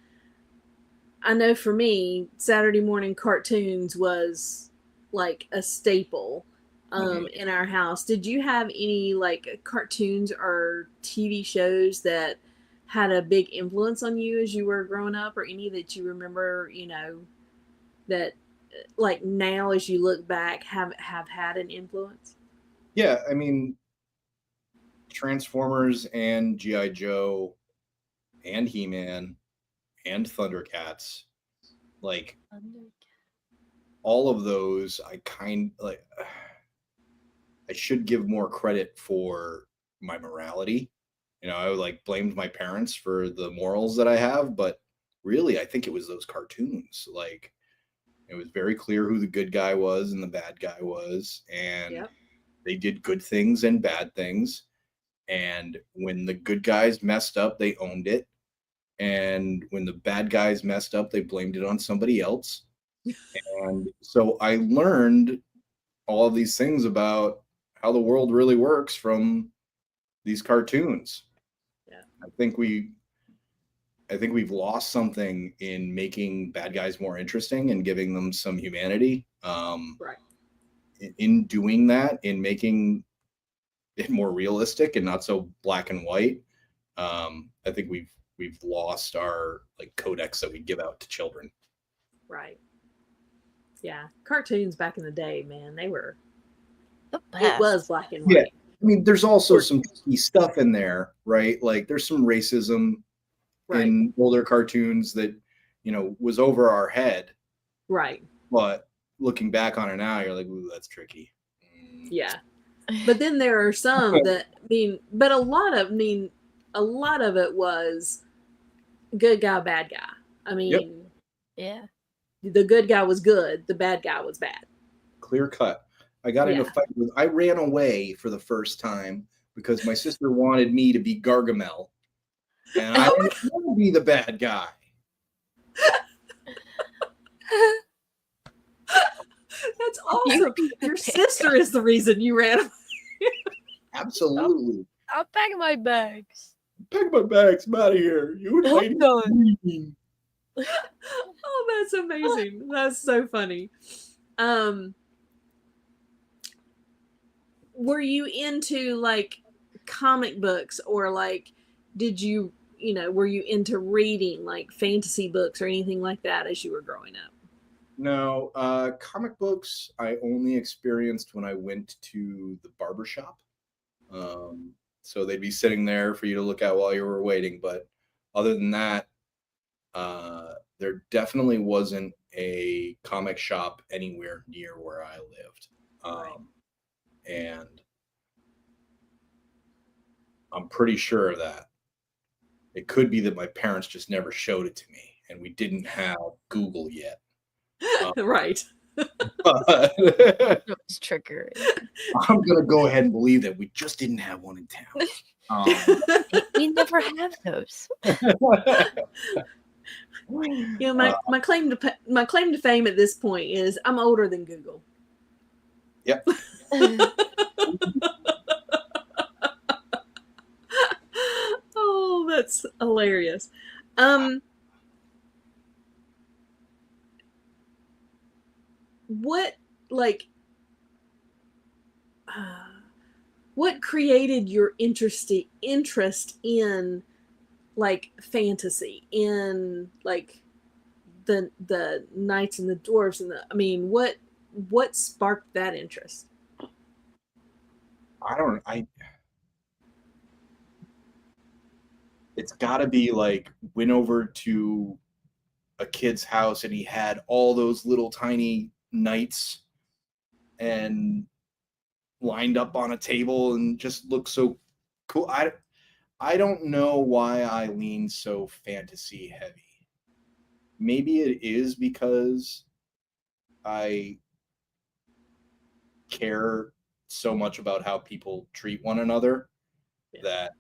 S1: I know for me, Saturday morning cartoons was like a staple in our house. Did you have any like cartoons or TV shows that had a big influence on you as you were growing up, or any that you remember, that like now as you look back have had an influence?
S3: Yeah, I mean, Transformers and G.I. Joe and He-Man and Thundercats, like all of those, I should give more credit for my morality. I like blamed my parents for the morals that I have, but really I think it was those cartoons. Like it was very clear who the good guy was and the bad guy was, and they did good things and bad things. And when the good guys messed up, they owned it. And when the bad guys messed up, they blamed it on somebody else. And so I learned all of these things about how the world really works from these cartoons.
S1: Yeah.
S3: I think we've lost something in making bad guys more interesting and giving them some humanity.
S1: Right.
S3: In doing that, in making it more realistic and not so black and white, I think we've lost our like codex that we give out to children.
S1: Right. Yeah, cartoons back in the day, man, they were
S2: the best.
S1: It was black and white.
S3: Yeah, I mean, there's also some key stuff in there, right? Like there's some racism in older cartoons that was over our head,
S1: right?
S3: But looking back on it now, you're like, ooh, that's tricky.
S1: Yeah, but then there are some that but a lot of it was good guy, bad guy. I mean,
S2: yeah,
S1: the good guy was good, the bad guy was bad.
S3: Clear cut. I got in a fight I ran away for the first time because my sister wanted me to be Gargamel, and I didn't want to be the bad guy.
S1: That's awesome. Your sister is the reason you ran away.
S3: Absolutely.
S2: I'll pack my bags.
S3: pack my bags, I'm out of here. You
S2: I'm
S3: ain't
S2: done.
S3: leaving.
S1: Oh, that's amazing. That's so funny. Were you into like comic books, or like did you, were you into reading like fantasy books or anything like that as you were growing up?
S3: No, comic books I only experienced when I went to the barber shop. So they'd be sitting there for you to look at while you were waiting. But other than that, there definitely wasn't a comic shop anywhere near where I lived.
S1: Right.
S3: And I'm pretty sure of that. It could be that my parents just never showed it to me and we didn't have Google yet.
S1: Right.
S3: But
S2: It's trickery.
S3: I'm going to go ahead and believe that we just didn't have one in town.
S2: We never have those.
S1: My claim to fame at this point is I'm older than Google.
S3: Yep.
S1: Oh, that's hilarious. What like what created your interest in like fantasy, in like the knights and the dwarves and what sparked that interest?
S3: It's got to be like went over to a kid's house and he had all those little tiny knights and lined up on a table and just looked so cool. I don't know why I lean so fantasy heavy. Maybe it is because I care so much about how people treat one another that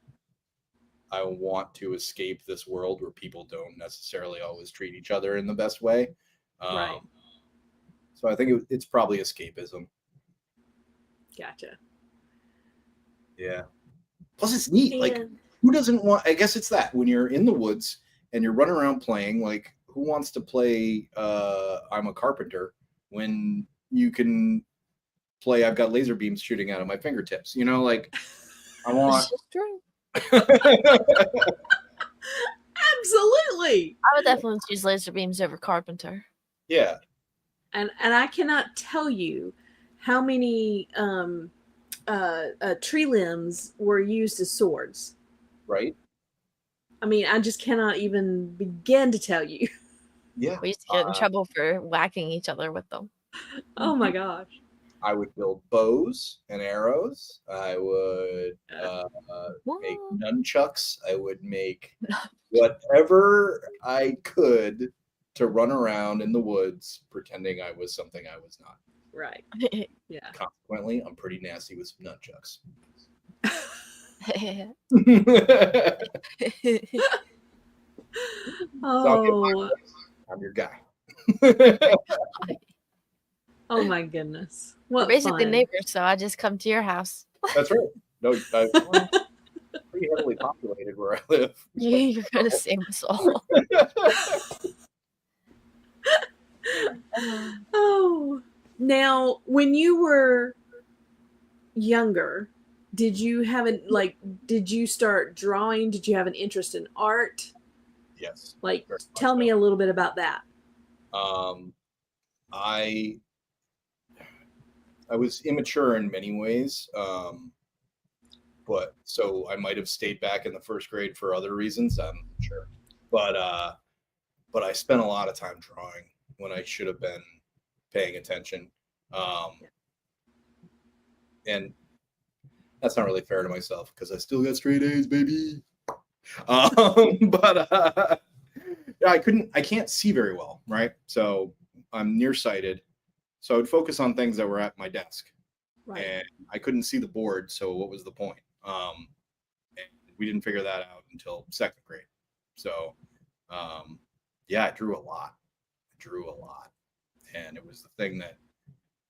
S3: I want to escape this world where people don't necessarily always treat each other in the best way.
S1: Right.
S3: So I think it's probably escapism.
S1: Gotcha.
S3: Yeah. Plus, it's neat. Like, who doesn't want? I guess it's that when you're in the woods and you're running around playing. Like, who wants to play? I'm a carpenter when you can play. I've got laser beams shooting out of my fingertips. Like I want.
S2: This is true.
S1: Absolutely.
S2: I would definitely choose laser beams over carpenter.
S3: Yeah.
S1: And I cannot tell you how many tree limbs were used as swords.
S3: Right.
S1: I mean, I just cannot even begin to tell you.
S3: Yeah.
S2: We used to get in trouble for whacking each other with them.
S1: Oh my gosh.
S3: I would build bows and arrows. I would make nunchucks. I would make whatever I could to run around in the woods pretending I was something I was not.
S1: Right. Yeah.
S3: Consequently, I'm pretty nasty with some nunchucks.
S1: Oh.
S3: I'm your guy.
S1: Oh my goodness. What
S2: We're basically
S1: fun.
S2: neighbors, so I just come to your house.
S3: That's right. No, pretty heavily populated where I live.
S2: You're gonna save us all.
S1: Oh. Now, when you were younger, did you start drawing? Did you have an interest in art?
S3: Yes.
S1: Like, tell me a little bit about that.
S3: I was immature in many ways, but so I might have stayed back in the first grade for other reasons. I'm sure, but I spent a lot of time drawing when I should have been paying attention, and that's not really fair to myself because I still got straight A's, baby. But I can't see very well, right? So I'm nearsighted. So I would focus on things that were at my desk. Right. And I couldn't see the board, so what was the point? And we didn't figure that out until second grade. So, I drew a lot. And it was the thing that,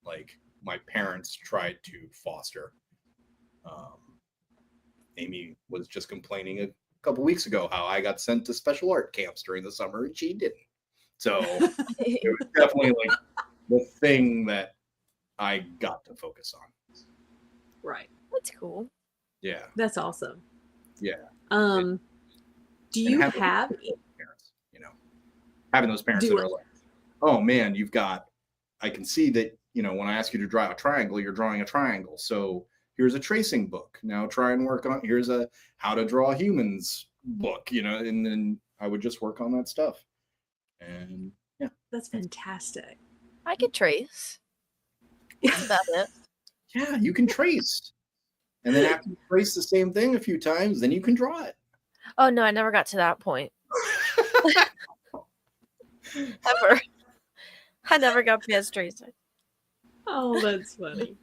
S3: like, my parents tried to foster. Amy was just complaining couple weeks ago how I got sent to special art camps during the summer and she didn't. So it was definitely like the thing that I got to focus on.
S1: Right.
S2: That's cool.
S3: Yeah.
S1: That's awesome.
S3: Yeah.
S1: Do you have
S3: parents, having those parents that are like, oh man, I can see that, when I ask you to draw a triangle, you're drawing a triangle. So here's a tracing book. Now try and work on, here's a how to draw humans book, and then I would just work on that stuff. And yeah.
S1: That's fantastic.
S2: I could trace. That's about it.
S3: Yeah, you can trace. And then after you trace the same thing a few times, then you can draw it.
S2: Oh no, I never got to that point. Ever. I never got past tracing.
S1: Oh, that's funny.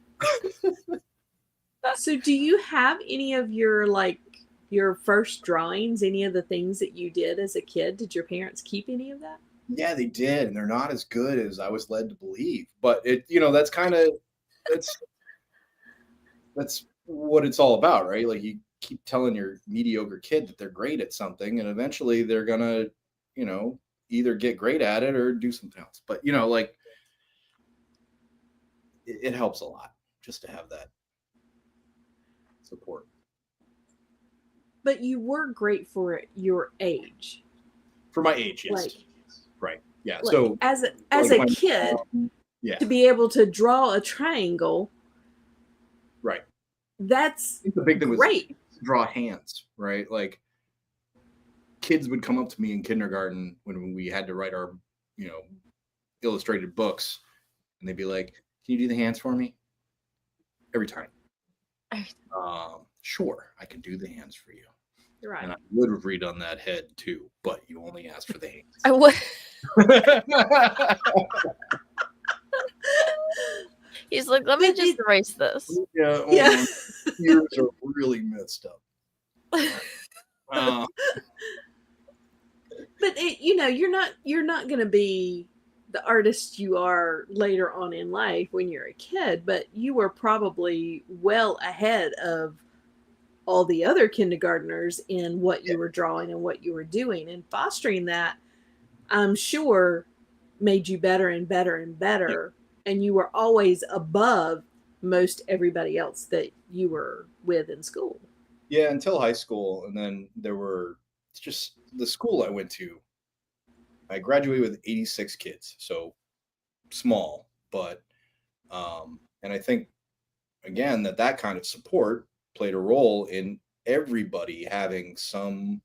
S1: So do you have any of your first drawings, any of the things that you did as a kid? Did your parents keep any of that?
S3: Yeah, they did, and they're not as good as I was led to believe. But that's what it's all about, right? Like you keep telling your mediocre kid that they're great at something, and eventually they're gonna, either get great at it or do something else. But it helps a lot just to have that support.
S1: But you were great for your age.
S3: For my age, yes. Right. Yeah.
S1: So as a kid, to be able to draw a triangle,
S3: right.
S1: That's
S3: the big thing was
S1: great.
S3: Draw hands, right? Like kids would come up to me in kindergarten when we had to write our, illustrated books, and they'd be like, "Can you do the hands for me?" Every time. Sure, I can do the hands for you.
S1: Right.
S3: And I would have redone that head too, but you only asked for the hands.
S2: I would. He's like, let me just erase this.
S3: Yeah. Yeah. Ears are really messed up.
S1: But you're not going to be the artist you are later on in life when you're a kid, but you were probably well ahead of all the other kindergartners in what you were drawing and what you were doing, and fostering that, I'm sure, made you better and better and better. Yeah. And you were always above most everybody else that you were with in school.
S3: Yeah, until high school. And then it's just the school I went to. I graduated with 86 kids, so small, but, and I think, again, that kind of support played a role in everybody having some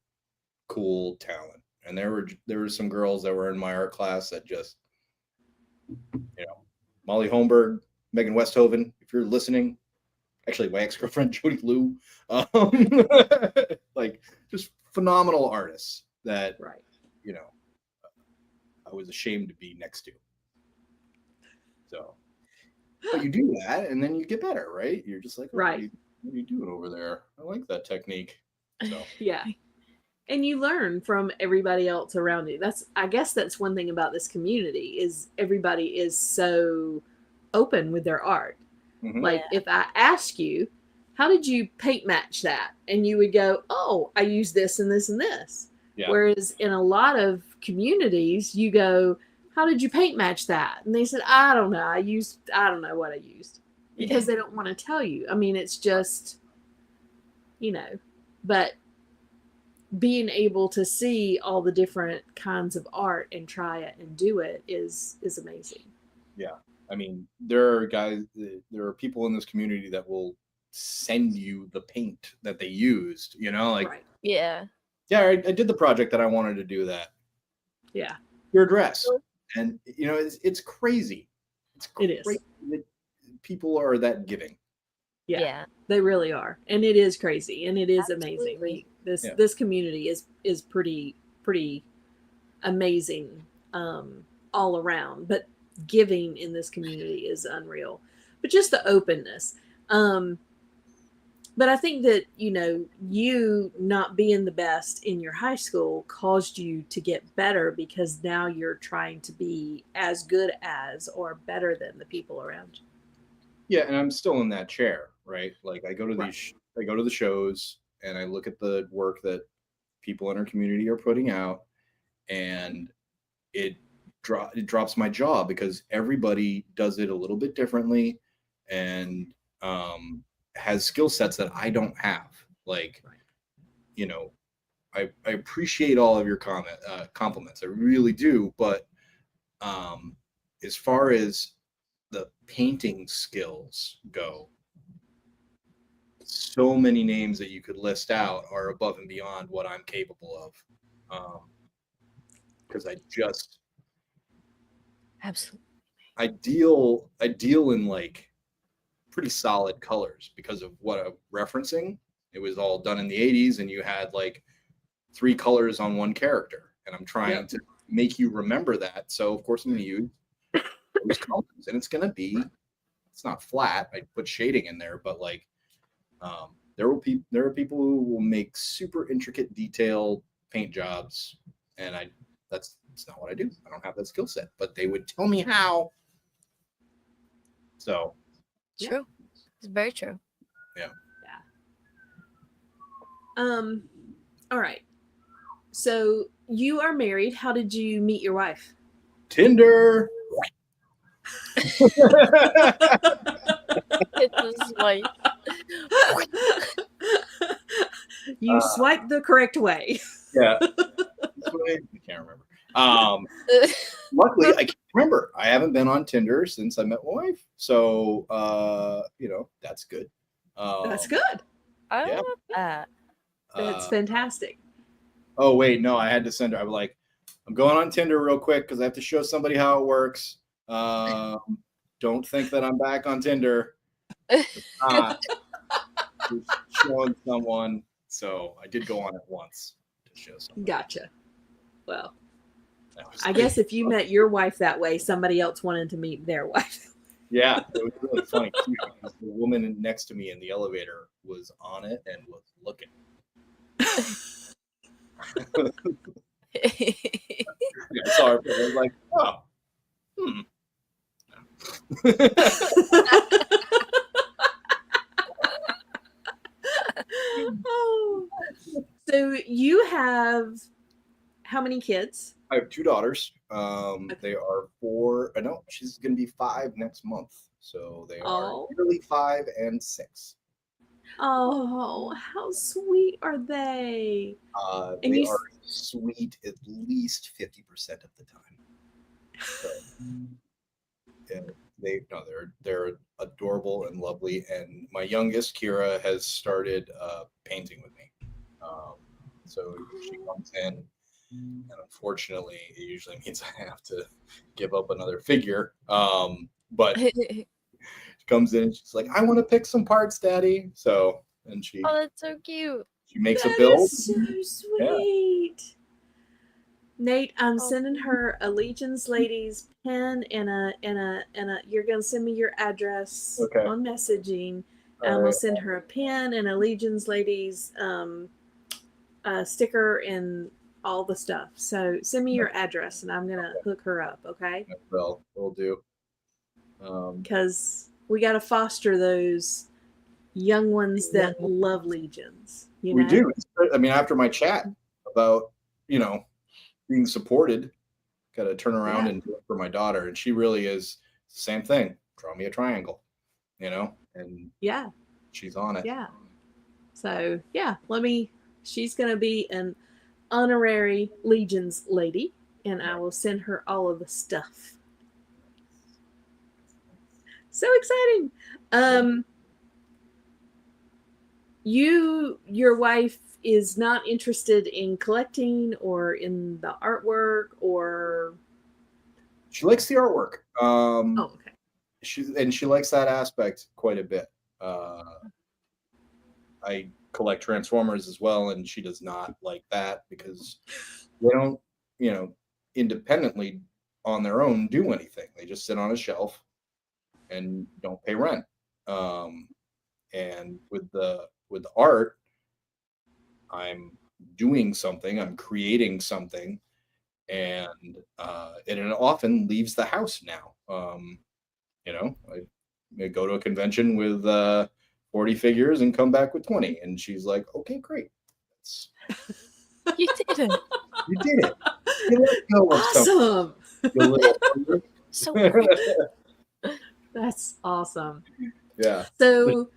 S3: cool talent. And there were some girls that were in my art class that just, Molly Holmberg, Megan Westhoven, if you're listening, actually my ex-girlfriend, Jody Lou, like just phenomenal artists that,
S1: right.
S3: I was ashamed to be next to. So, but you do that and then you get better, right? You're just like,
S1: right.
S3: What are you doing over there? I like that technique. So
S1: yeah. And you learn from everybody else around you. I guess that's one thing about this community is everybody is so open with their art. Mm-hmm. Like if I ask you, how did you paint match that? And you would go, oh, I use this and this and this. Yeah. Whereas in a lot of communities, you go, how did you paint match that? And they said, I don't know. I don't know what I used. Because they don't want to tell you. I mean, it's just, but being able to see all the different kinds of art and try it and do it is amazing.
S3: Yeah. I mean, there are people in this community that will send you the paint that they used,
S1: right.
S2: Yeah.
S3: Yeah, I did the project that I wanted to do that.
S1: Yeah.
S3: Your address. And, it's crazy. It's crazy.
S1: It is.
S3: That people are that giving.
S1: Yeah, they really are. And it is crazy. And it is amazing. This community is pretty amazing all around. But giving in this community is unreal. But just the openness. But I think that, you not being the best in your high school caused you to get better because now you're trying to be as good as or better than the people around you.
S3: Yeah, and I'm still in that chair, right? Like I go to I go to the shows and I look at the work that people in our community are putting out, and it drops my jaw because everybody does it a little bit differently, and has skill sets that I don't have. Like, you know, I appreciate all of your compliments. I really do. But as far as the painting skills go, so many names that you could list out are above and beyond what I'm capable of. Because I just
S2: Absolutely.
S3: I deal in like pretty solid colors because of what I'm referencing. It was all done in the 80s, and you had like 3 colors on one character, and I'm trying to make you remember that. So of course I'm going to use those colors, and it's not flat. I put shading in there, but like there are people who will make super intricate, detailed paint jobs, and that's not what I do. I don't have that skill set, but they would tell me how. So
S2: True. It's very true.
S3: Yeah.
S1: All right. So you are married. How did you meet your wife?
S3: Tinder.
S2: It's his wife.
S1: You swiped the correct way.
S3: Yeah. I can't remember. Luckily, I can't remember. I haven't been on Tinder since I met my wife, so that's good.
S1: That's good.
S2: I
S3: Yeah.
S2: love that.
S1: That's fantastic.
S3: Oh wait, no, I had to send her. I'm like, I'm going on Tinder real quick because I have to show somebody how it works. Don't think that I'm back on Tinder. Just showing someone. So I did go on it once to show someone.
S1: Gotcha. Well, I guess if you met your wife that way, somebody else wanted to meet their wife.
S3: Yeah, it was really funny too, because the woman next to me in the elevator was on it and was looking. I saw her. I was like, oh,
S1: Oh. So you have how many kids?
S3: I have 2 daughters. They are 4. No, she's going to be 5 next month. So they are nearly 5 and 6.
S1: Oh, how sweet are they?
S3: And they are sweet at least 50% of the time. So, and they're adorable and lovely. And my youngest, Kira, has started painting with me. So she comes in, and unfortunately, it usually means I have to give up another figure. But she comes in and she's like, "I want to pick some parts, Daddy." So, and
S2: Oh, that's so cute.
S3: She makes
S1: That
S3: a build.
S1: is so sweet. Yeah. Nate, I'm sending her a Legion's Ladies pen and a you're gonna send me your address on messaging. We'll send her a pen and a Legion's Ladies sticker and all the stuff. So send me your address and I'm gonna hook her up, okay?
S3: Well, we'll do.
S1: Because we gotta foster those young ones that love Legions.
S3: We do. I mean, after my chat about, being supported, got to turn around and do it for my daughter. And she really is the same thing. Draw me a triangle, and she's on it.
S1: Yeah. So she's going to be an honorary Legion's lady, and I will send her all of the stuff. So exciting. Your wife is not interested in collecting or in the artwork, or
S3: she likes the artwork.
S1: Okay.
S3: She likes that aspect quite a bit. I collect Transformers as well, and she does not like that because they don't, independently on their own do anything. They just sit on a shelf and don't pay rent. And with the art, I'm doing something, I'm creating something, and it often leaves the house now. I go to a convention with 40 figures and come back with 20, and she's like, okay, great.
S2: You didn't.
S3: You did it. You let go of something,
S1: Awesome.
S3: you little bugger.
S2: So great.
S1: That's awesome.
S3: Yeah.
S1: So,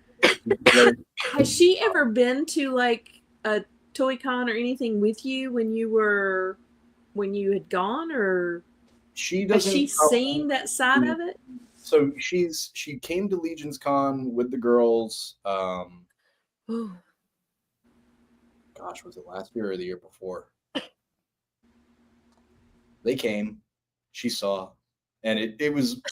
S1: has she ever been to like a Toy Con or anything with you when you had gone, or
S3: She
S1: has
S3: doesn't
S1: she seen that side of it?
S3: So she came to Legion's Con with the girls.
S2: Ooh.
S3: Gosh, was it last year or the year before? They came, she saw, and it was,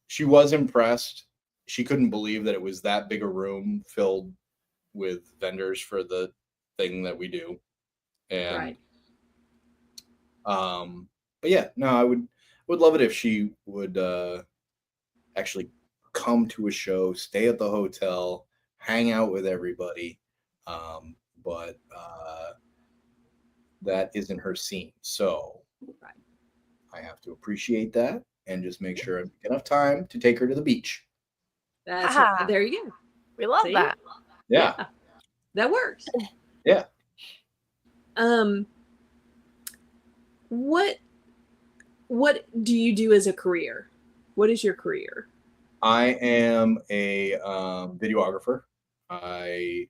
S3: she was impressed. She couldn't believe that it was that big a room filled with vendors for the thing that we do. And
S1: Right.
S3: But yeah, no, I would love it if she would actually come to a show, stay at the hotel, hang out with everybody. But that isn't her scene. So
S1: Right.
S3: I have to appreciate that and just make sure I make enough time to take her to the beach.
S1: That's
S2: Haha.
S1: there you go.
S2: We love
S1: See?
S2: that.
S3: Yeah.
S1: That works.
S3: Yeah.
S1: What do you do as a career? What is your career?
S3: I am a videographer. I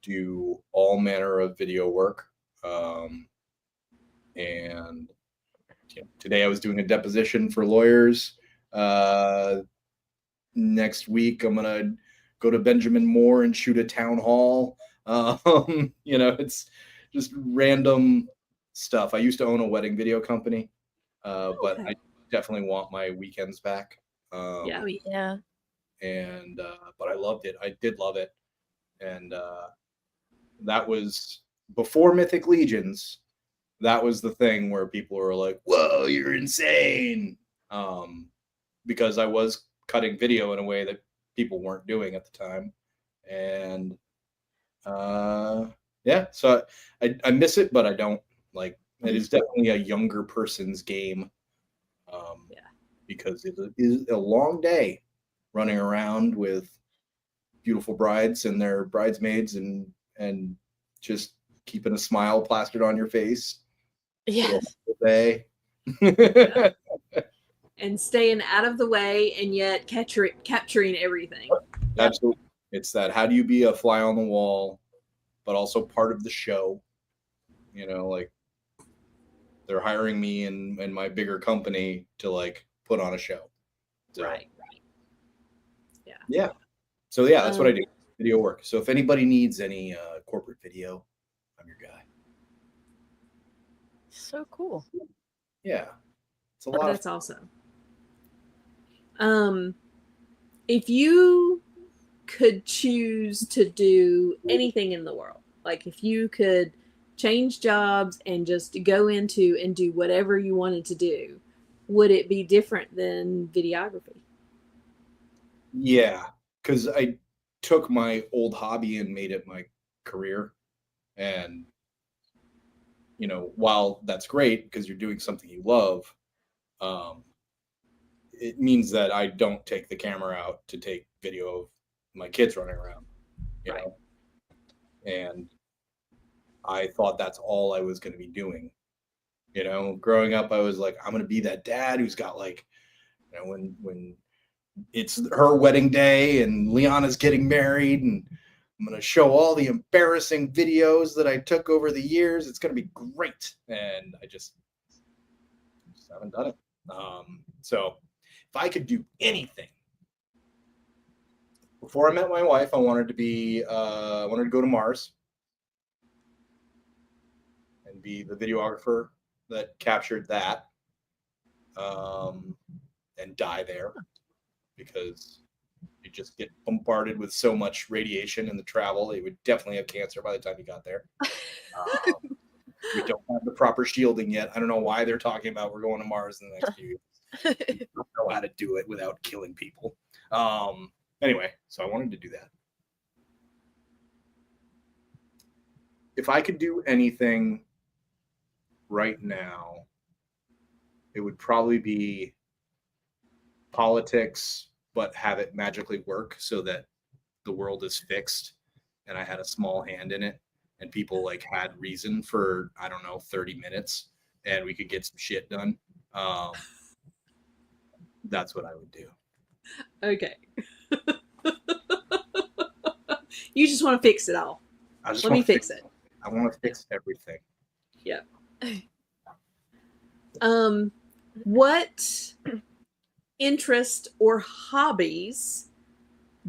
S3: do all manner of video work. And today I was doing a deposition for lawyers. Next week I'm gonna go to Benjamin Moore and shoot a town hall. It's just random stuff. I used to own a wedding video company, but I definitely want my weekends back.
S2: Yeah.
S3: And but I loved it. I did love it, and that was before Mythic Legions. That was the thing where people were like, "Whoa, you're insane," because I was cutting video in a way that people weren't doing at the time, and yeah, so I miss it, but I don't like. It is definitely a younger person's game, because it is a long day running around with beautiful brides and their bridesmaids and just keeping a smile plastered on your face.
S2: Yes.
S3: Day.
S1: And staying out of the way and yet capturing everything.
S3: Absolutely. It's that, how do you be a fly on the wall, but also part of the show? Like they're hiring me and my bigger company to like put on a show. So,
S1: Right.
S3: Yeah. So yeah, that's what I do. Video work. So if anybody needs any corporate video, I'm your guy.
S2: So cool.
S3: Yeah. It's a lot
S1: That's awesome. If you could choose to do anything in the world, like if you could change jobs and just go into and do whatever you wanted to do, would it be different than videography?
S3: Yeah, because I took my old hobby and made it my career. And, while that's great because you're doing something you love, it means that I don't take the camera out to take video of my kids running around,
S1: Right.
S3: And I thought that's all I was going to be doing. Growing up, I was like, I'm going to be that dad who's got like, when it's her wedding day and Liana's getting married, and I'm going to show all the embarrassing videos that I took over the years. It's going to be great. And I just haven't done it. So if I could do anything, before I met my wife, I wanted to go to Mars and be the videographer that captured that, and die there, because you just get bombarded with so much radiation in the travel. You would definitely have cancer by the time you got there. We don't have the proper shielding yet. I don't know why they're talking about we're going to Mars in the next few years. We don't know how to do it without killing people. Anyway, so I wanted to do that. If I could do anything right now, it would probably be politics, but have it magically work so that the world is fixed and I had a small hand in it, and people like had reason for, I don't know, 30 minutes, and we could get some shit done, that's what I would do.
S1: Okay. You just want to fix it all. Let me fix it.
S3: I want to fix everything.
S1: Yeah. What interest or hobbies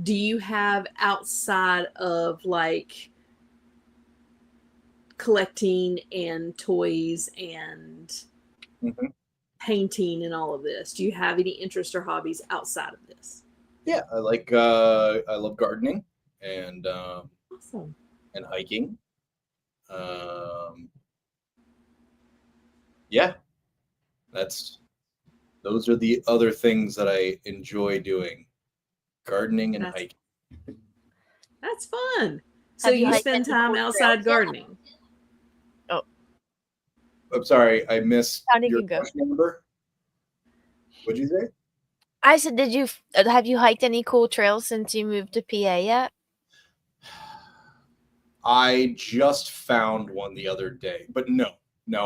S1: do you have outside of like collecting and toys and painting and all of this? Do you have any interest or hobbies outside of this?
S3: Yeah, I love gardening and
S1: Awesome.
S3: and hiking. Yeah, those are the other things that I enjoy doing: gardening and hiking.
S1: That's fun. So you spend time outside gardening.
S2: Oh,
S3: I'm sorry, I missed your
S2: go.
S3: question number. What'd you say?
S2: I said, have you hiked any cool trails since you moved to PA yet?
S3: I just found one the other day, but no,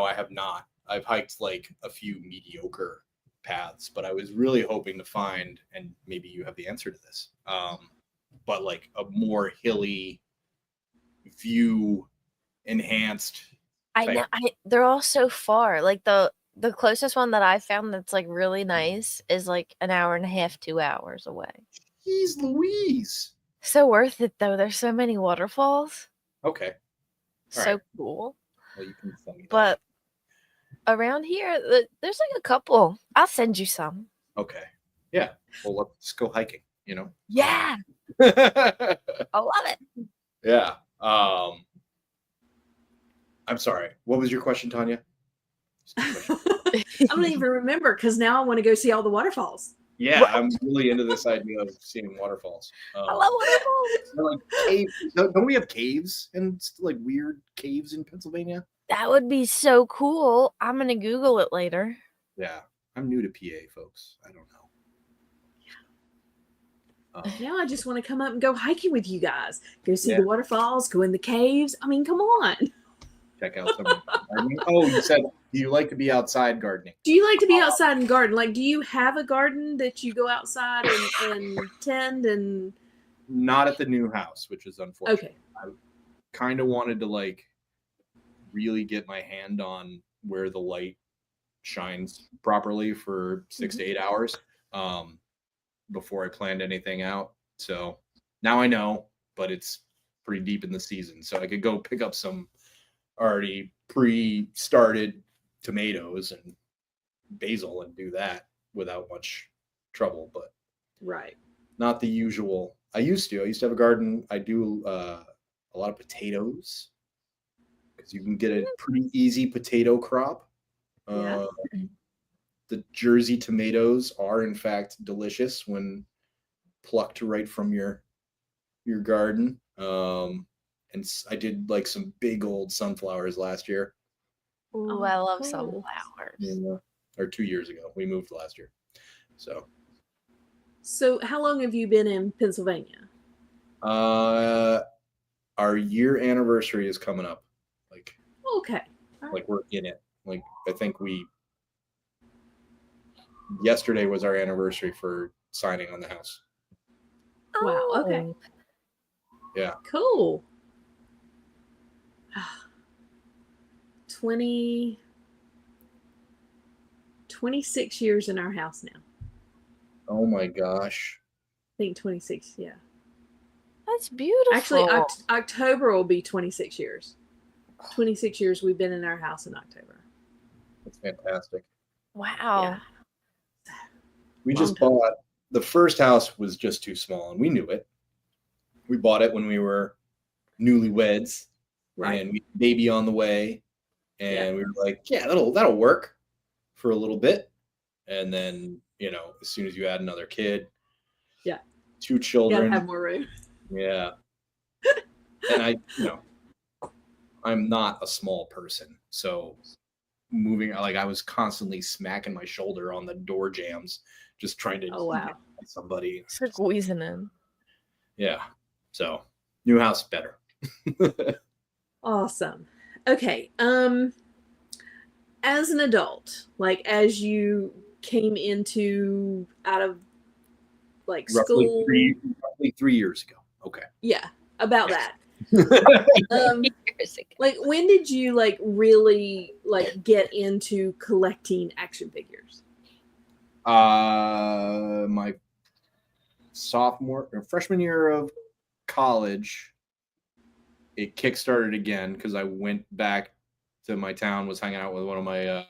S3: I have not. I've hiked like a few mediocre paths, but I was really hoping to find, and maybe you have the answer to this, but like a more hilly, view enhanced.
S2: I know. They're all so far. Like the closest one that I found that's like really nice is like an hour and a half, 2 hours away.
S3: Jeez Louise.
S2: So worth it though. There's so many waterfalls.
S3: Okay.
S2: So cool.
S3: Well, you can send me
S2: but around here, there's like a couple. I'll send you some.
S3: Okay. Yeah. Well, let's go hiking, you know?
S2: Yeah. I love it.
S3: Yeah. I'm sorry. What was your question, Tanya?
S1: I don't even remember because now I want to go see all the waterfalls.
S3: Yeah, I'm really into this idea of seeing waterfalls.
S2: I love waterfalls.
S3: Like caves. Don't we have caves and like weird caves in Pennsylvania?
S2: That would be so cool. I'm gonna Google it later.
S3: Yeah, I'm new to PA, folks. I don't know.
S1: Now I just want to come up and go hiking with you guys. Go see the waterfalls. Go in the caves. I mean, come on.
S3: Check out some gardening. Oh, you said, do you like to be outside gardening?
S1: Do you like to be outside and garden? Like, do you have a garden that you go outside and tend and?
S3: Not at the new house, which is unfortunate.
S1: Okay.
S3: I kind of wanted to like really get my hand on where the light shines properly for 6 to 8 hours before I planned anything out. So now I know, but it's pretty deep in the season. So I could go pick up some already pre-started tomatoes and basil and do that without much trouble, but not the usual. I used to have a garden. I do a lot of potatoes because you can get a pretty easy potato crop. The Jersey tomatoes are in fact delicious when plucked right from your garden. And I did like some big old sunflowers last year.
S2: Ooh, I love sunflowers.
S3: Yeah. Or 2 years ago. We moved last year.
S1: So how long have you been in Pennsylvania?
S3: Our year anniversary is coming up. Like like we're in it. Like I think yesterday was our anniversary for signing on the house.
S1: Wow. Okay.
S3: Yeah.
S1: Cool. 26 years in our house now.
S3: Oh my gosh.
S1: I think 26, yeah.
S2: That's beautiful.
S1: Actually, October will be 26 years. 26 years we've been in our house in October.
S3: That's fantastic.
S2: Wow.
S1: Yeah.
S3: We just bought, the first house was just too small and we knew it. We bought it when we were newlyweds. Right. And we had a baby on the way. And we were like, yeah, that'll work for a little bit. And then, as soon as you add another kid, 2 children,
S1: you gotta have more room.
S3: Yeah. And I'm not a small person. So moving, like I was constantly smacking my shoulder on the door jambs, just trying to get somebody.
S2: Squeezing in.
S3: Yeah. So new house better.
S1: Awesome. Okay. As an adult, like as you came out of like school,
S3: roughly 3 years ago. Okay.
S1: yeah, about that.
S2: Years ago.
S1: Like when did you like really like get into collecting action figures?
S3: My freshman year of college, it kickstarted again because I went back to my town, was hanging out with one of my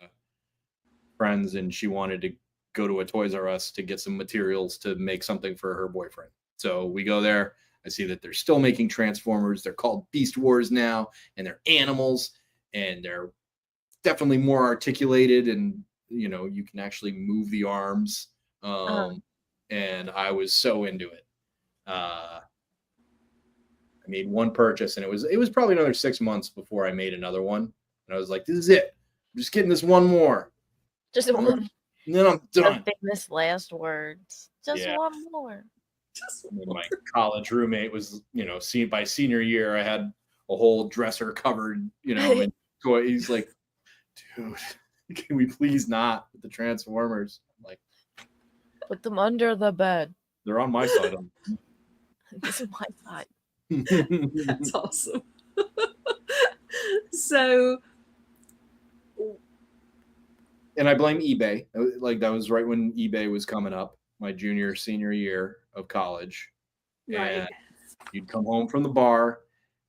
S3: friends, and she wanted to go to a Toys R Us to get some materials to make something for her boyfriend. So we go there. I see that they're still making Transformers. They're called Beast Wars now, and they're animals, and they're definitely more articulated, and you can actually move the arms. And I was so into it. I made one purchase, and it was probably another 6 months before I made another one. And I was like, "This is it. I'm just getting this one more,
S2: Just one.
S3: and then I'm done."
S2: Famous last words. Just one more.
S3: My college roommate was, by senior year, I had a whole dresser covered, in toys. He's like, "Dude, can we please not with the Transformers?" I'm like,
S2: put them under the bed.
S3: They're on my side.
S2: This is my side.
S1: That's awesome. So,
S3: and I blame eBay. Like that was right when eBay was coming up, my senior year of college.
S1: right.
S3: And you'd come home from the bar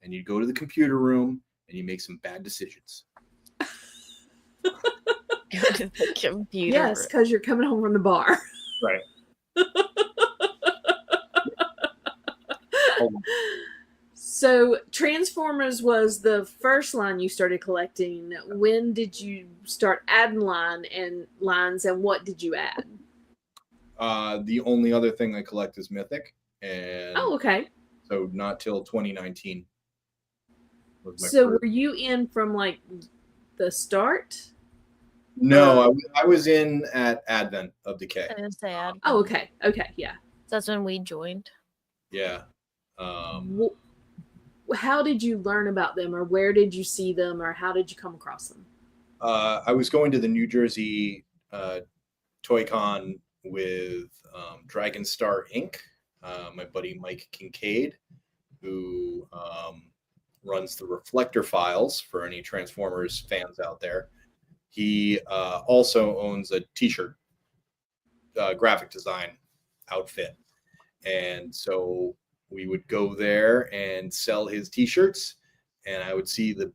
S3: and you'd go to the computer room and you make some bad decisions.
S2: Go to the computer.
S1: Yes, because you're coming home from the bar.
S3: Right.
S1: So Transformers was the first line you started collecting. When did you start adding lines, and what did you add?
S3: The only other thing I collect is Mythic, and
S1: okay.
S3: So not till 2019.
S1: So were you in from like the start?
S3: No, I was in at Advent of Decay.
S2: I didn't say Advent.
S1: Oh, okay, yeah.
S2: That's when we joined.
S3: Yeah.
S1: How did you learn about them, or where did you see them, or how did you come across them?
S3: I was going to the New Jersey Toy Con with Dragon Star Inc., my buddy Mike Kincaid, who runs the Reflector Files for any Transformers fans out there. He also owns a t-shirt graphic design outfit. And so we would go there and sell his t-shirts, and I would see the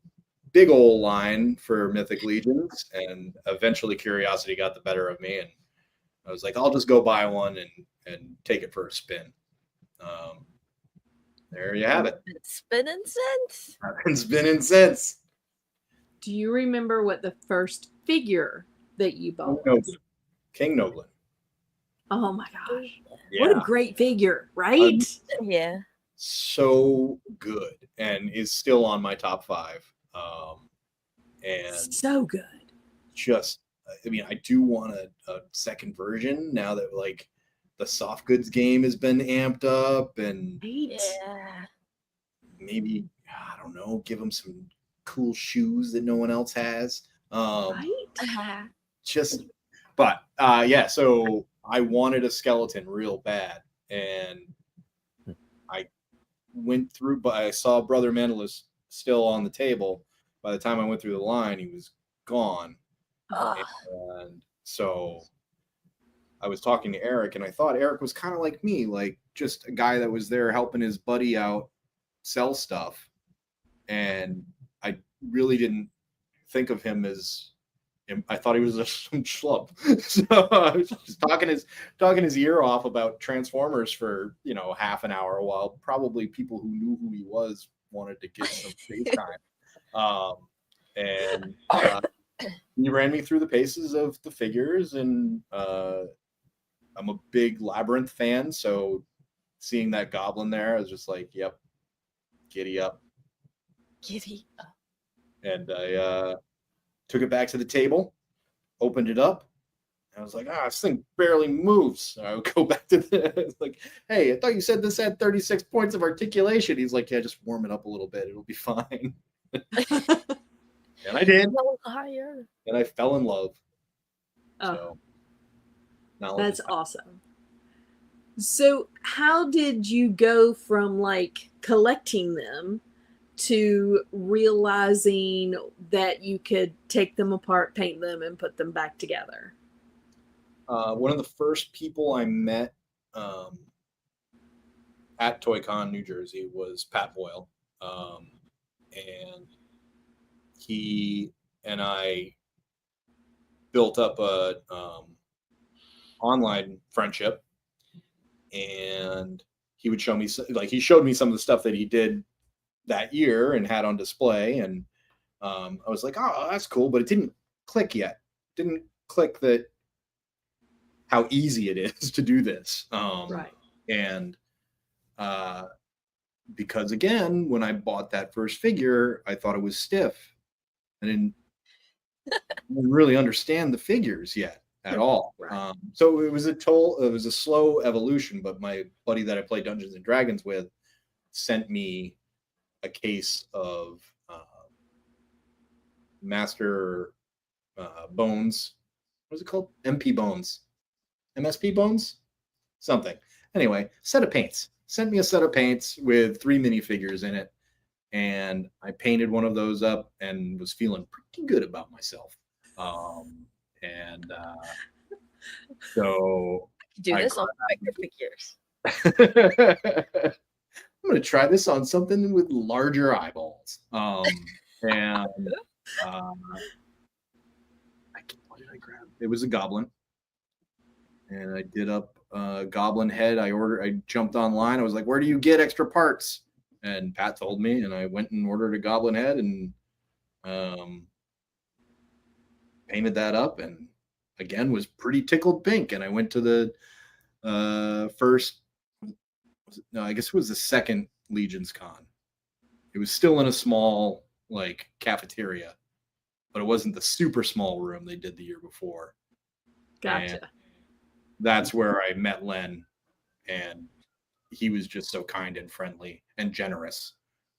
S3: big old line for Mythic Legions, and eventually curiosity got the better of me, and I was like, I'll just go buy one and take it for a spin. There you have it.
S2: It's spinning since.
S3: I've been spinning since.
S1: Do you remember what the first figure that you bought was?
S3: King Noblin.
S1: Oh my gosh.
S3: Yeah.
S1: What a great figure, right?
S2: Yeah.
S3: So good, and is still on my top 5. And
S1: so good.
S3: Just, I mean, I do want a second version now that like the soft goods game has been amped up, and maybe, I don't know, give them some cool shoes that no one else has.
S1: Right.
S3: Yeah. So I wanted a skeleton real bad, and I went through, but I saw Brother Mandalus still on the table. By the time I went through the line, he was gone. And so I was talking to Eric, and I thought Eric was kind of like me, like just a guy that was there helping his buddy out sell stuff. And I really didn't think of him as, I thought he was some schlub. So I was just talking his ear off about Transformers for, half an hour, while probably people who knew who he was wanted to get some face time. And he ran me through the paces of the figures, and I'm a big Labyrinth fan, so seeing that goblin there, I was just like, yep, giddy up.
S2: Giddy up.
S3: And I took it back to the table, opened it up, I was like, this thing barely moves. I would go back to like, hey, I thought you said this had 36 points of articulation. He's like, yeah, just warm it up a little bit. It'll be fine. And I did.
S2: Higher.
S3: And I fell in love.
S1: Oh,
S3: So
S1: that's awesome. So how did you go from like collecting them to realizing that you could take them apart, paint them, and put them back together?
S3: One of the first people I met at ToyCon, New Jersey, was Pat Boyle. And he and I built up a online friendship, and he would show me, like, he showed me some of the stuff that he did that year and had on display, and I was like, oh, that's cool, but it didn't click yet. Didn't click that how easy it is to do this.
S1: Right.
S3: And because again, when I bought that first figure, I thought it was stiff. I didn't really understand the figures yet at all.
S1: Right.
S3: So it was a slow evolution, but my buddy that I play Dungeons and Dragons with sent me a case of Master Bones. What is it called? MP Bones. MSP Bones? Something. Anyway, set of paints. Sent me a set of paints with 3 minifigures in it. And I painted one of those up and was feeling pretty good about myself. So
S2: Do this on bigger figures.
S3: I'm going to try this on something with larger eyeballs. What did I grab? It was a goblin. And I did up a goblin head. I jumped online. I was like, where do you get extra parts? And Pat told me, and I went and ordered a goblin head and painted that up, and again was pretty tickled pink. And I went to the I guess it was the second Legion's Con. It was still in a small like cafeteria, but it wasn't the super small room they did the year before.
S1: Gotcha.
S3: And that's where I met Len, and he was just so kind and friendly and generous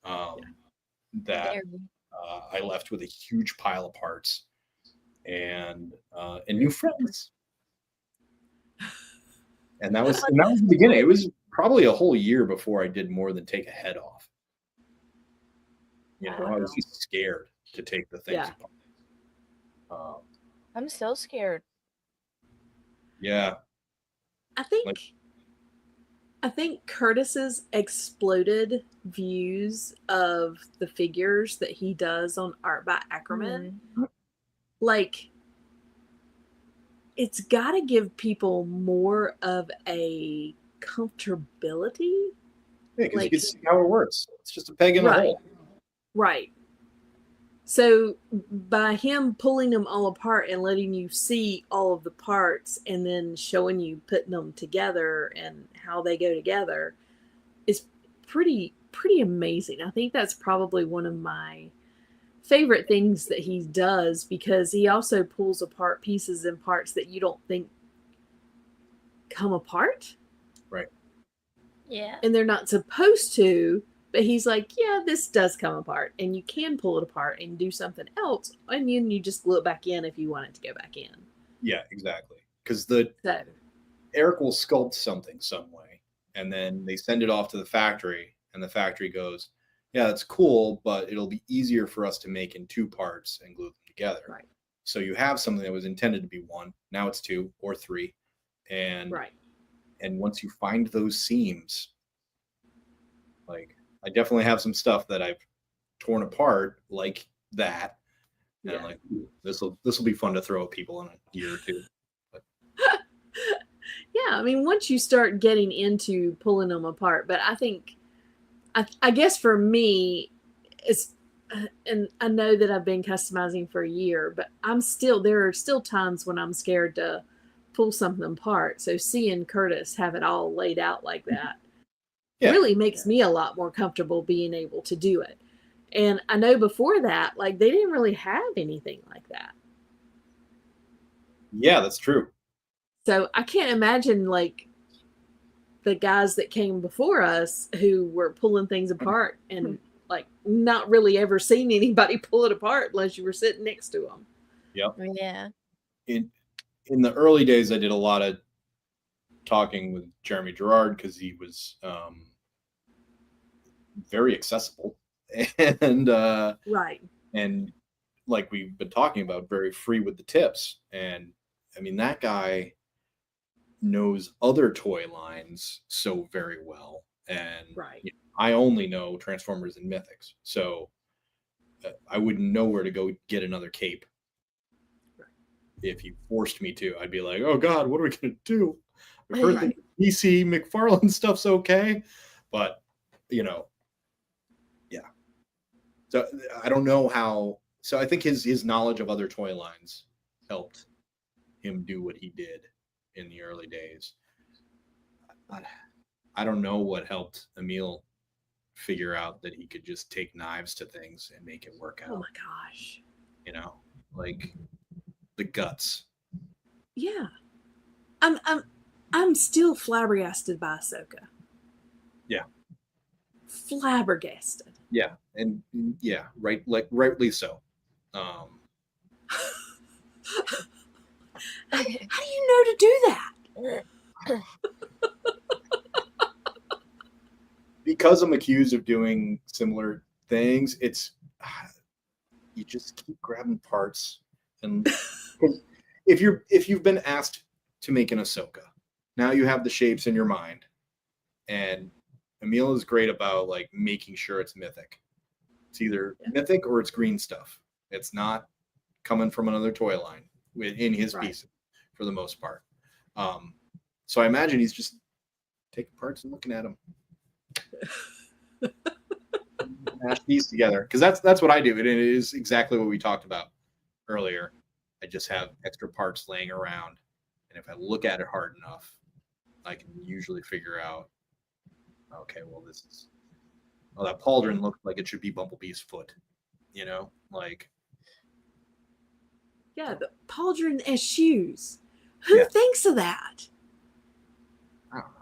S3: that I left with a huge pile of parts and new friends. And that was the beginning. It was probably a whole year before I did more than take a head off. You know, I was just scared to take the things apart.
S2: I'm so scared.
S3: Yeah.
S1: I think Curtis's exploded views of the figures that he does on Art by Ackerman, like, it's got to give people more of a comfortability.
S3: Yeah, because you can see how it works. It's just a peg in a hole.
S1: Right. So by him pulling them all apart and letting you see all of the parts and then showing you putting them together and how they go together is pretty amazing. I think that's probably one of my favorite things that he does, because he also pulls apart pieces and parts that you don't think come apart.
S3: Right.
S2: Yeah.
S1: And they're not supposed to. But he's like, yeah, this does come apart, and you can pull it apart and do something else, and then you just glue it back in if you want it to go back in.
S3: Yeah, exactly. Because Eric will sculpt something some way, and then they send it off to the factory, and the factory goes, yeah, that's cool, but it'll be easier for us to make in 2 parts and glue them together.
S1: Right.
S3: So you have something that was intended to be 1, now it's 2 or 3, and once you find those seams, like, I definitely have some stuff that I've torn apart like that. And I'm like, this will be fun to throw at people in a year or 2. But.
S1: Yeah, I mean, once you start getting into pulling them apart, but I think, I guess for me, it's, and I know that I've been customizing for a year, but there are still times when I'm scared to pull something apart. So seeing Curtis have it all laid out like that. Really makes me a lot more comfortable being able to do it. And I know before that, like, they didn't really have anything like that.
S3: Yeah, that's true.
S1: So I can't imagine like the guys that came before us who were pulling things apart and like not really ever seen anybody pull it apart unless you were sitting next to them.
S3: Yep.
S2: Yeah.
S3: In the early days, I did a lot of talking with Jeremy Gerard because he was very accessible and
S1: Right.
S3: and like we've been talking about, very free with the tips. And I mean, that guy knows other toy lines so very well. And
S1: Right.
S3: you know, I only know Transformers and Mythics, so I wouldn't know where to go get another cape.
S1: Right.
S3: If you forced me to, I'd be like, oh God, what are we going to do? I've heard
S1: Right.
S3: the DC McFarlane stuff's okay, but you know, yeah. So I don't know how. So I think his knowledge of other toy lines helped him do what he did in the early days. I don't know what helped Emil figure out that he could just take knives to things and make it work out.
S1: Oh my gosh.
S3: You know, like the guts.
S1: Yeah. I'm still flabbergasted by Ahsoka.
S3: Yeah.
S1: Flabbergasted.
S3: Yeah, and yeah, right, like rightly so.
S1: How do you know to do that?
S3: Because I'm accused of doing similar things, it's you just keep grabbing parts, and if you've been asked to make an Ahsoka, now you have the shapes in your mind, and Emil is great about like making sure it's mythic. It's either mythic or it's green stuff. It's not coming from another toy line in his pieces for the most part. So I imagine he's just taking parts and looking at them. Mash these together, because that's what I do. And it is exactly what we talked about earlier. I just have extra parts laying around, and if I look at it hard enough, I can usually figure out, okay, well, this is, well, that pauldron looks like it should be Bumblebee's foot, you know, like.
S1: Yeah, the pauldron as shoes. Who thinks of that?
S3: I don't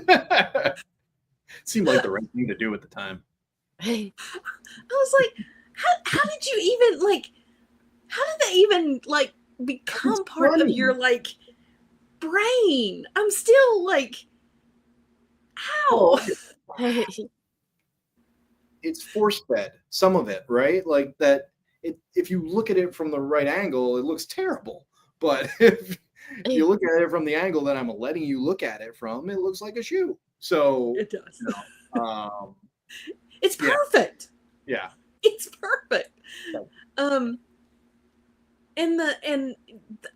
S3: know. Seemed like the right thing to do at the time.
S1: I was like, how did you even like? How did that even like become part of your like brain? I'm still like, how?
S3: It's force fed, some of it, right? Like that. If you look at it from the right angle, it looks terrible. But if you look at it from the angle that I'm letting you look at it from, it looks like a shoe. So
S1: it does.
S3: You know,
S1: it's perfect.
S3: Yeah.
S1: It's perfect. And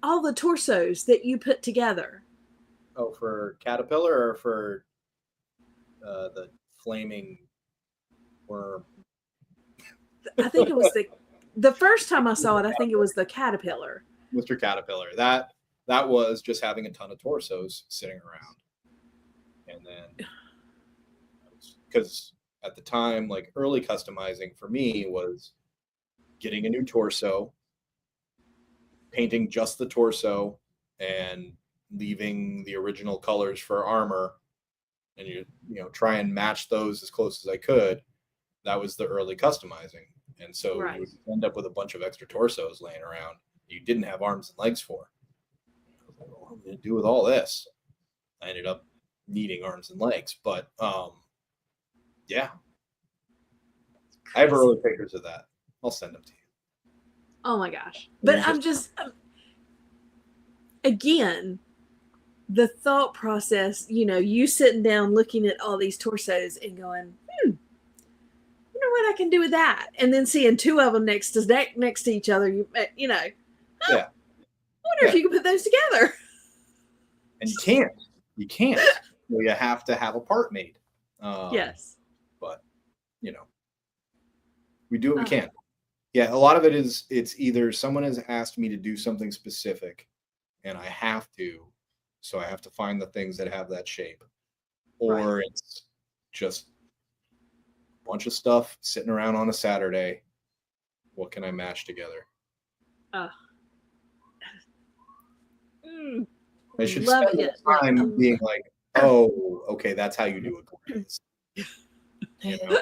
S1: all the torsos that you put together.
S3: Oh, for Caterpillar or for the flaming worm?
S1: I think it was the first time I saw it. I think it was the Caterpillar.
S3: Mr. Caterpillar. That was just having a ton of torsos sitting around, and then because at the time, like early customizing for me was getting a new torso, painting just the torso, and leaving the original colors for armor, and you know try and match those as close as I could. That was the early customizing, and so you would end up with a bunch of extra torsos laying around you didn't have arms and legs for. What am I going to do with all this? I ended up needing arms and legs, but yeah, I have early pictures of that. I'll send them to you.
S1: Oh my gosh. But I'm just, again, the thought process, you know, you sitting down looking at all these torsos and going, I wonder what I can do with that. And then seeing two of them next to each other, you know, I wonder if you can put those together.
S3: And you can't. You can't. So you have to have a part made.
S1: Yes.
S3: But, you know, we do what we can. Yeah, a lot of it is, it's either someone has asked me to do something specific and I have to, so I have to find the things that have that shape. Or it's just a bunch of stuff sitting around on a Saturday. What can I mash together? I should
S1: Love
S3: spend
S1: it.
S3: more time
S1: Like,
S3: being like, oh, okay, that's how you do a glaze. You know?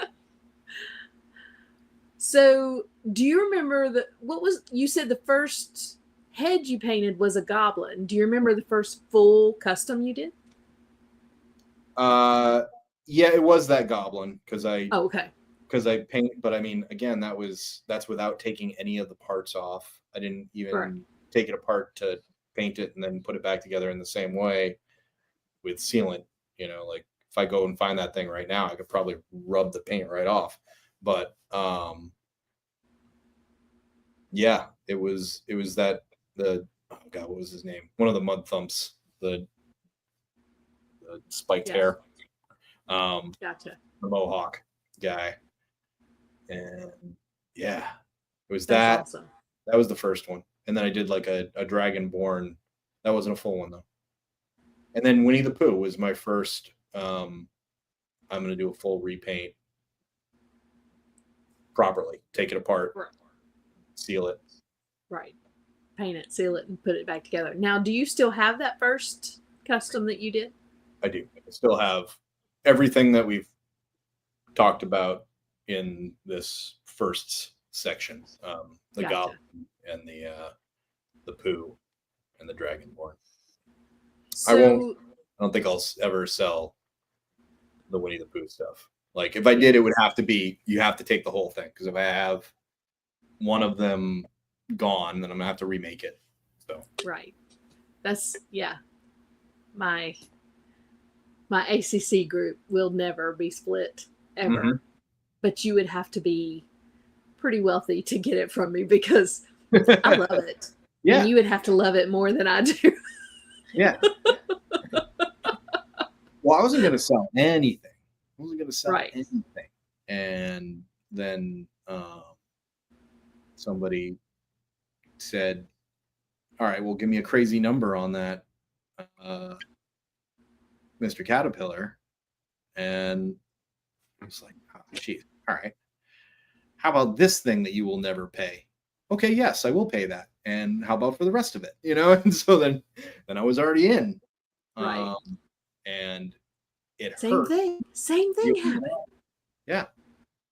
S1: so do you remember you said the first head you painted was a goblin. Do you remember the first full custom you did?
S3: Yeah, it was that goblin because
S1: Oh, okay.
S3: paint, but I mean, again, that's without taking any of the parts off. I didn't even take it apart to paint it and then put it back together in the same way with sealant. You know, like if I go and find that thing right now, I could probably rub the paint right off. But yeah, it was that oh God, what was his name? One of the mud thumps, the spiked hair.
S1: Gotcha.
S3: The Mohawk guy. And yeah, it was
S1: That's awesome.
S3: That was the first one. And then I did like a Dragonborn. That wasn't a full one though. And then Winnie the Pooh was my first. I'm going to do a full repaint properly. Take it apart, seal it.
S1: Right. Paint it, seal it, and put it back together. Now, do you still have that first custom that you did?
S3: I do. I still have everything that we've talked about in this first section. The
S1: Gotcha.
S3: Goblin and the Pooh and the Dragonborn.
S1: So,
S3: I don't think I'll ever sell the Winnie the Pooh stuff. Like if I did, it would have to be, you have to take the whole thing. Because if I have one of them gone, then I'm gonna have to remake it. So
S1: right. That's my ACC group will never be split ever.
S3: Mhm.
S1: But you would have to be pretty wealthy to get it from me because I love it.
S3: Yeah.
S1: And you would have to love it more than I do.
S3: Yeah. Well, I wasn't going to sell anything. I wasn't going to sell anything. And then somebody said, all right, well, give me a crazy number on that Mr. Caterpillar. And I was like, oh, geez, all right. How about this thing that you will never pay? Okay, yes, I will pay that. And how about for the rest of it? You know, and so then I was already in.
S1: Right.
S3: And it
S1: Same
S3: hurt.
S1: Same thing happened.
S3: Yeah.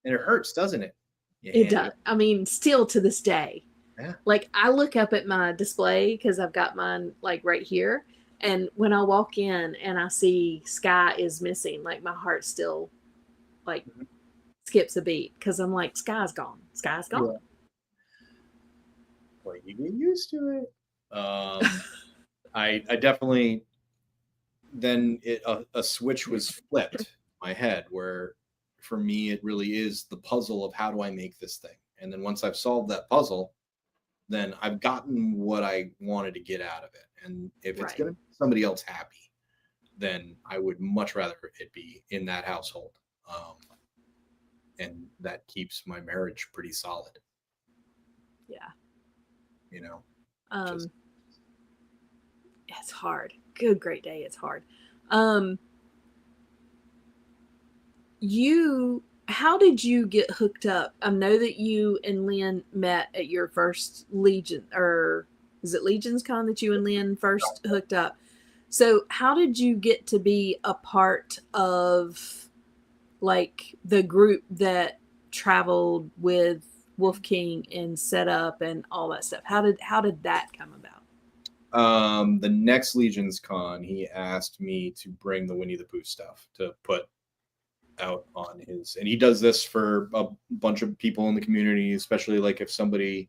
S3: And it hurts, doesn't it?
S1: It does. I mean, still to this day.
S3: Yeah.
S1: Like I look up at my display because I've got mine like right here. And when I walk in and I see Sky is missing, like my heart still like skips a beat because I'm like, Sky's gone. Sky's gone.
S3: Yeah. Well, you get used to it. I definitely then a switch was flipped in my head where for me it really is the puzzle of how do I make this thing. And then once I've solved that puzzle, then I've gotten what I wanted to get out of it. And if it's going to make somebody else happy, then I would much rather it be in that household. And that keeps my marriage pretty solid.
S1: Yeah.
S3: You know,
S1: it's hard. Good, great day. It's hard. How did you get hooked up? I know that you and Lynn met at your first Legion, or is it Legion's Con that you and Lynn first hooked up? So how did you get to be a part of like the group that traveled with Wolf King and set up and all that stuff? How did that come about?
S3: The next Legion's Con, he asked me to bring the Winnie the Pooh stuff to put out on his, and he does this for a bunch of people in the community, especially like if somebody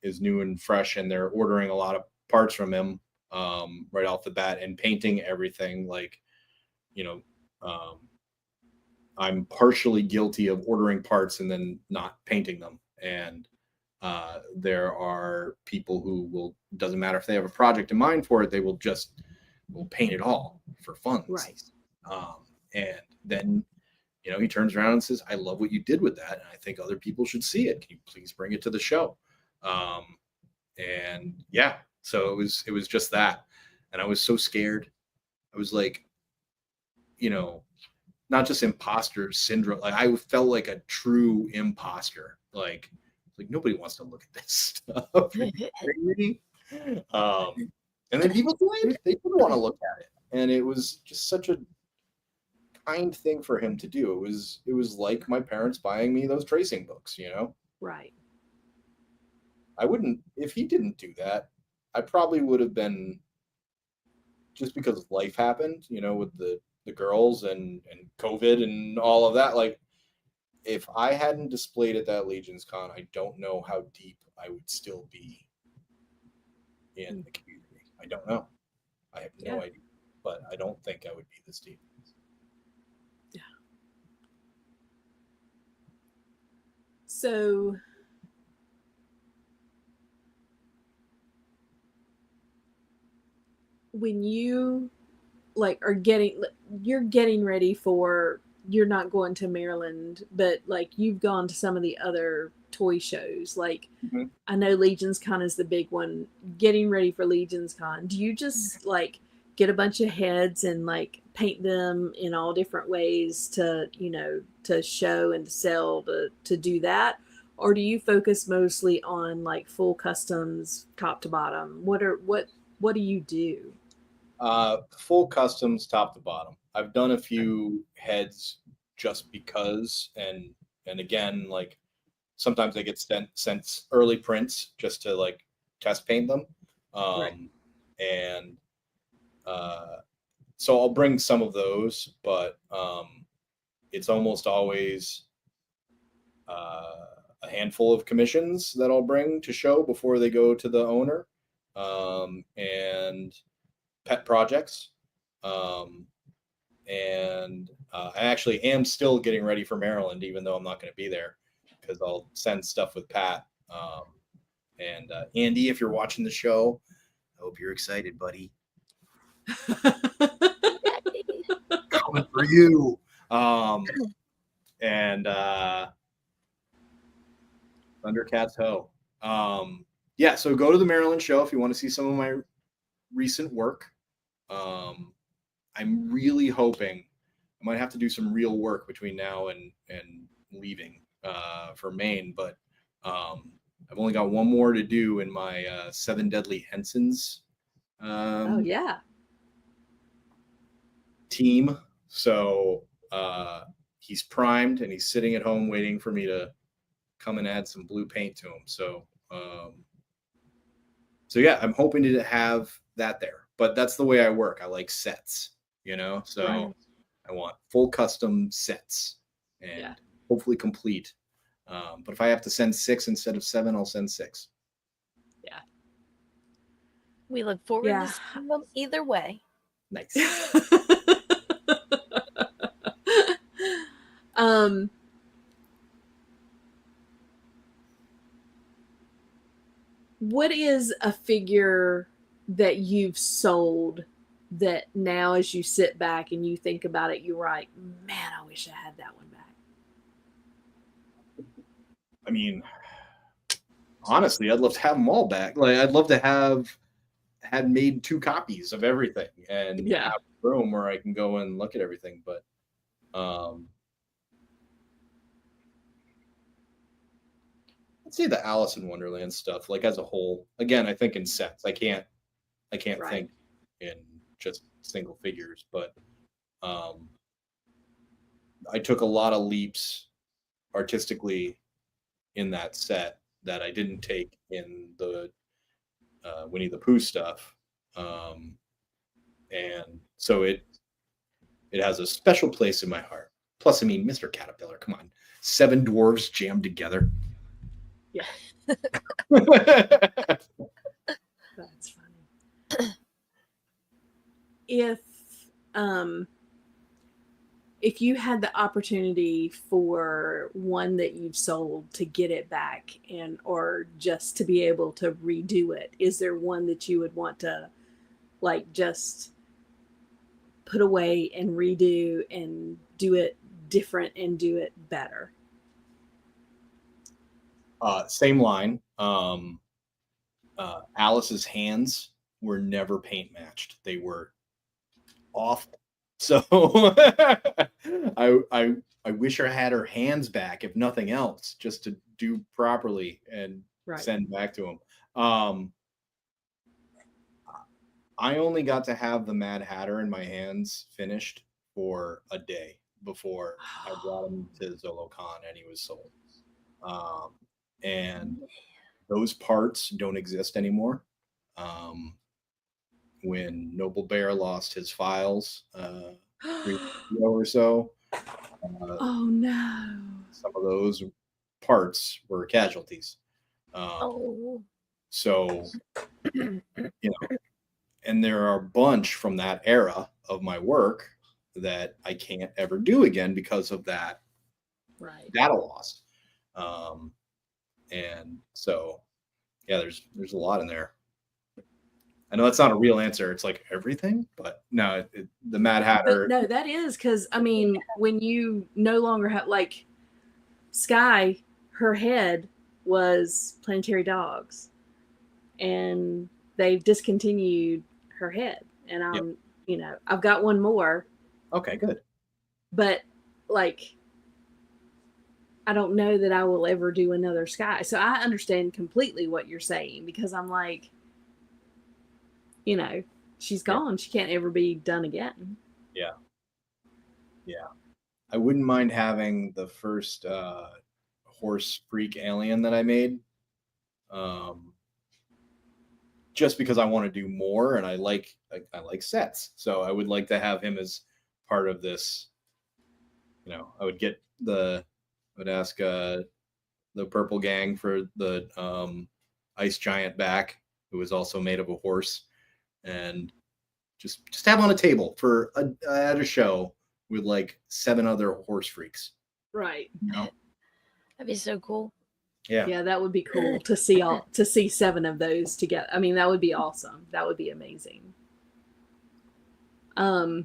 S3: is new and fresh and they're ordering a lot of parts from him right off the bat and painting everything. Like, you know, I'm partially guilty of ordering parts and then not painting them. And there are people who doesn't matter if they have a project in mind for it, they will paint it all for fun.
S1: Right.
S3: And then, you know, he turns around and says, I love what you did with that. And I think other people should see it. Can you please bring it to the show? And yeah, so it was just that. And I was so scared. I was like, you know, not just imposter syndrome. Like I felt like a true imposter. Like nobody wants to look at this stuff. And then people did. They did want to look at it. And it was just such a kind thing for him to do. It was like my parents buying me those tracing books, you know?
S1: Right.
S3: I wouldn't, if he didn't do that, I probably would have been, just because life happened, you know, with the girls and COVID and all of that. Like, if I hadn't displayed at that Legion's Con, I don't know how deep I would still be in the community. I don't know. I have no idea, but I don't think I would be this deep.
S1: Yeah. So when you like you're getting ready for, you're not going to Maryland, but like you've gone to some of the other toy shows. Like I know Legion's Con is the big one. Getting ready for Legion's Con, do you just like get a bunch of heads and like paint them in all different ways to, you know, to show and to sell, to do that? Or do you focus mostly on like full customs top to bottom? What do you do?
S3: Full customs top to bottom. I've done a few heads just because, and again, like sometimes I get sent early prints just to like test paint them. And so I'll bring some of those, but it's almost always a handful of commissions that I'll bring to show before they go to the owner, and pet projects. And I actually am still getting ready for Maryland, even though I'm not going to be there, because I'll send stuff with Pat. And Andy, if you're watching the show, I hope you're excited, buddy. Coming for you. And Thundercats Ho. Yeah, so go to the Maryland show if you want to see some of my recent work. I'm really hoping I might have to do some real work between now and leaving for Maine, but I've only got one more to do in my 7 Deadly Hensons team. So he's primed and he's sitting at home waiting for me to come and add some blue paint to him. So yeah, I'm hoping to have that there, but that's the way I work. I like sets, you know, so I want full custom sets and hopefully complete. But if I have to send 6 instead of 7, I'll send 6.
S1: Yeah.
S2: We look forward to seeing them either way.
S3: Nice.
S1: What is a figure that you've sold that now as you sit back and you think about it, you're like, man, I wish I had that one back?
S3: I mean, honestly, I'd love to have them all back. Like, I'd love to had made 2 copies of everything and have a room where I can go and look at everything. But let's say the Alice in Wonderland stuff, like as a whole. Again, I think in sets. I can't think in just single figures, but I took a lot of leaps artistically in that set that I didn't take in the Winnie the Pooh stuff, and so it has a special place in my heart. Plus, I mean, Mr. Caterpillar, come on, 7 dwarves jammed together.
S1: Yeah. That's funny. If you had the opportunity for one that you've sold to get it back or just to be able to redo it, is there one that you would want to like just put away and redo and do it different and do it better?
S3: Same line. Alice's hands were never paint matched. They were awful. So I wish I had her hands back, if nothing else, just to do properly and send back to him. I only got to have the Mad Hatter in my hands finished for a day before I brought him to ZoloCon and he was sold. And those parts don't exist anymore. When Noble Bear lost his files 3 years ago or so,
S1: Oh no.
S3: some of those parts were casualties.
S2: Oh.
S3: So, you know, and there are a bunch from that era of my work that I can't ever do again because of that data loss. And so, yeah, there's a lot in there. I know that's not a real answer. It's like everything, but no, the Mad Hatter.
S1: But no, that is because I mean, when you no longer have like Sky, her head was Planetary Dogs, and they've discontinued her head. And I'm, you know, I've got one more.
S3: Okay, good.
S1: But like, I don't know that I will ever do another Sky. So I understand completely what you're saying because I'm like, you know, she's gone. She can't ever be done again.
S3: Yeah. Yeah. I wouldn't mind having the first horse freak alien that I made. Just because I want to do more and I like sets. So I would like to have him as part of this. You know, I would ask the purple gang for the ice giant back, who was also made of a horse, and just have on a table for at a show with like 7 other horse freaks.
S1: Right.
S3: You know?
S2: That'd be so cool.
S3: Yeah.
S1: Yeah, that would be cool to see 7 of those together. I mean, that would be awesome. That would be amazing.
S3: What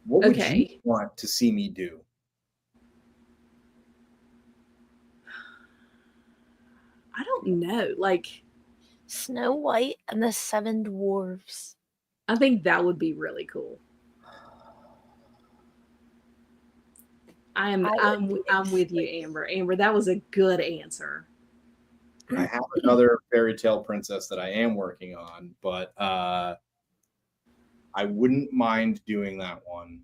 S3: would you want to see me do?
S1: I don't know. Like
S2: Snow White and the 7 Dwarves.
S1: I think that would be really cool. I'm with you, Amber. Amber, that was a good answer.
S3: I have another fairy tale princess that I am working on, but I wouldn't mind doing that one.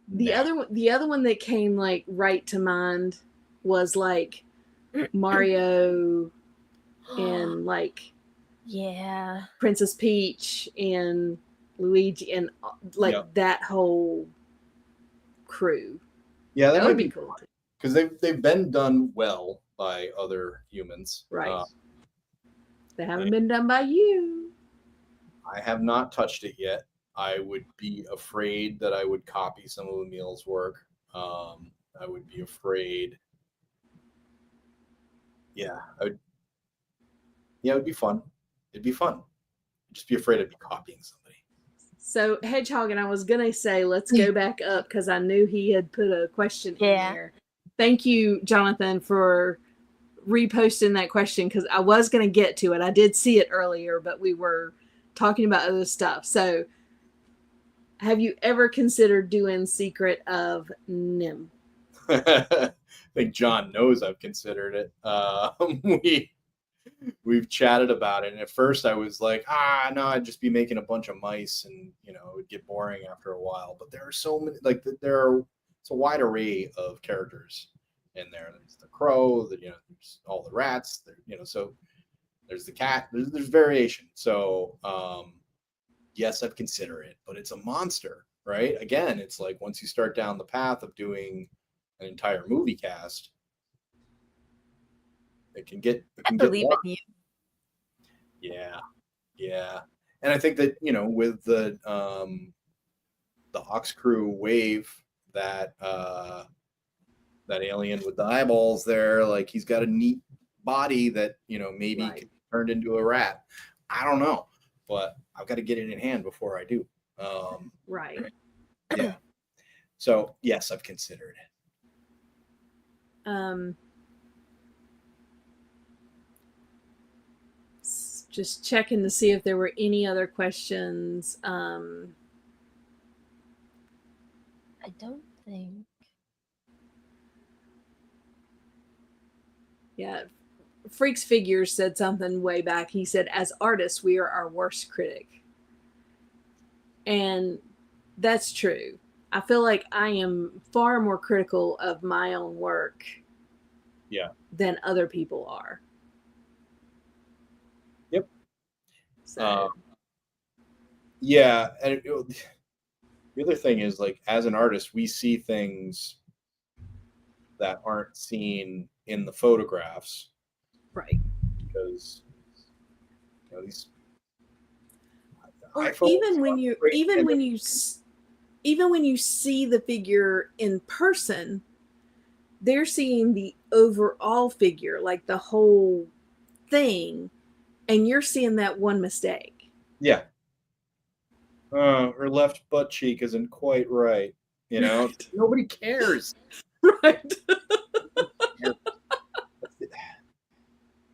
S1: The other one that came like right to mind was like Mario and like Princess Peach and Luigi and like that whole crew.
S3: Yeah, that might be cool because they've been done well by other humans.
S1: Right. They haven't been done by you.
S3: I have not touched it yet. I would be afraid that I would copy some of Emil's work. I would be afraid. Yeah, it would be fun. It'd be fun. I'd just be afraid I'd be copying somebody.
S1: So Hedgehog, and I was gonna say let's go back up because I knew he had put a question in there. Thank you, Jonathan, for reposting that question because I was gonna get to it. I did see it earlier, but we were talking about other stuff. So, have you ever considered doing Secret of Nim?
S3: I think John knows I've considered it. We've chatted about it, and at first I was like, no, I'd just be making a bunch of mice, and it would get boring after a while. But there are so many, it's a wide array of characters in there. There's the crow, there's all the rats, so there's the cat. There's variation. So yes, I've considered it, but it's a monster, right? Again, it's like once you start down the path of doing an entire movie cast, it can get
S2: believe in you.
S3: Yeah. And I think that with the Ox Crew wave, that alien with the eyeballs there, like he's got a neat body that maybe can be turned into a rat. I don't know, but I've got to get it in hand before I do.
S1: Right.
S3: Yeah. So yes, I've considered it.
S1: Just checking to see if there were any other questions.
S2: I don't think.
S1: Yeah. Freaks Figures said something way back. He said, as artists, we are our worst critic. And that's true. I feel like I am far more critical of my own work than other people are.
S3: Yep.
S1: So.
S3: Yeah. And the other thing is, like, as an artist, we see things that aren't seen in the photographs.
S1: Right.
S3: Because, these.
S1: Or even when you see the figure in person, they're seeing the overall figure, like the whole thing, and you're seeing that one mistake.
S3: Yeah. Her left butt cheek isn't quite right.
S1: Right.
S3: Nobody cares.
S1: Right.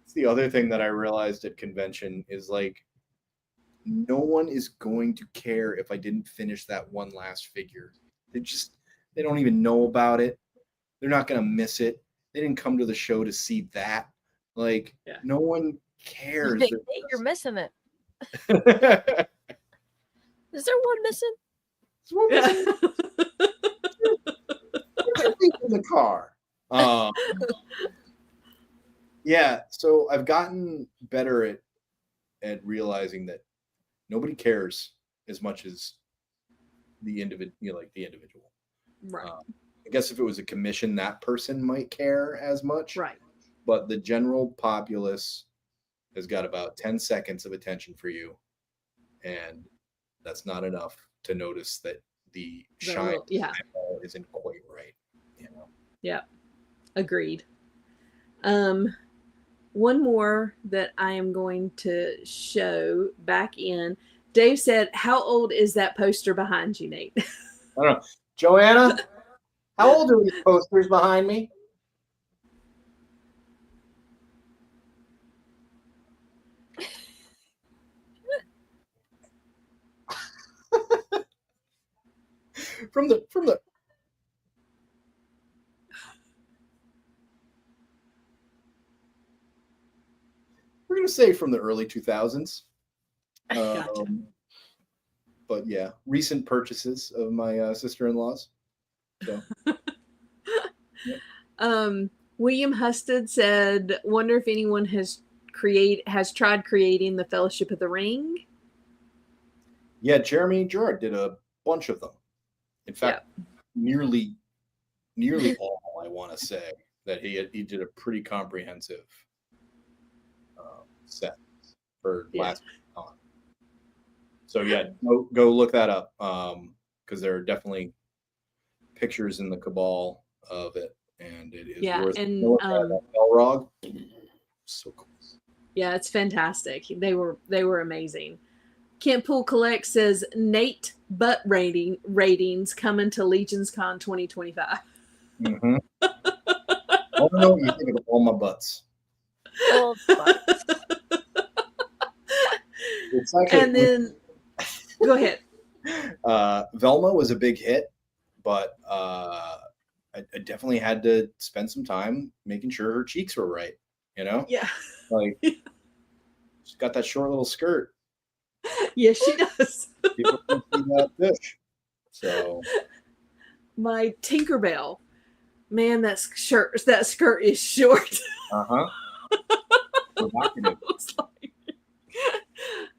S3: It's the other thing that I realized at convention is, like, no one is going to care if I didn't finish that one last figure. They don't even know about it. They're not going to miss it. They didn't come to the show to see that. Like, no one cares.
S2: Hey, you're missing it. Is there one missing?
S3: There's a thief in the car. Yeah, so I've gotten better at realizing that nobody cares as much as the individual.
S1: Right.
S3: I guess if it was a commission, that person might care as much.
S1: Right.
S3: But the general populace has got about 10 seconds of attention for you, and that's not enough to notice that the shine isn't quite right.
S1: Yeah. Agreed. One more that I am going to show back in. Dave said, how old is that poster behind you, Nate?
S3: I don't know. Joanna, how old are these posters behind me? From the we're going to say from the early 2000s.
S1: Gotcha.
S3: But yeah, recent purchases of my sister-in-laws. So.
S1: Yep. William Husted said, wonder if anyone has tried creating the Fellowship of the Ring.
S3: Yeah, Jeremy Gerard did a bunch of them. In fact, nearly all, I want to say, that he did a pretty comprehensive set for last con. So yeah, go look that up, because there are definitely pictures in the Cabal of it, and it is worth Elrog. So cool.
S1: Yeah, it's fantastic. They were amazing. Kent Pool Collect says Nate butt ratings coming to Legion's Con 2025.
S3: Mm-hmm. I don't know what you think of all my butts.
S2: All butts.
S3: It's actually,
S1: and then go ahead.
S3: Velma was a big hit, but I definitely had to spend some time making sure her cheeks were right.
S1: Yeah.
S3: Like, she's got that short little skirt.
S1: Yes, she does.
S3: People can see that fish. So,
S1: my Tinkerbell, man, that skirt is short.
S3: Provocative.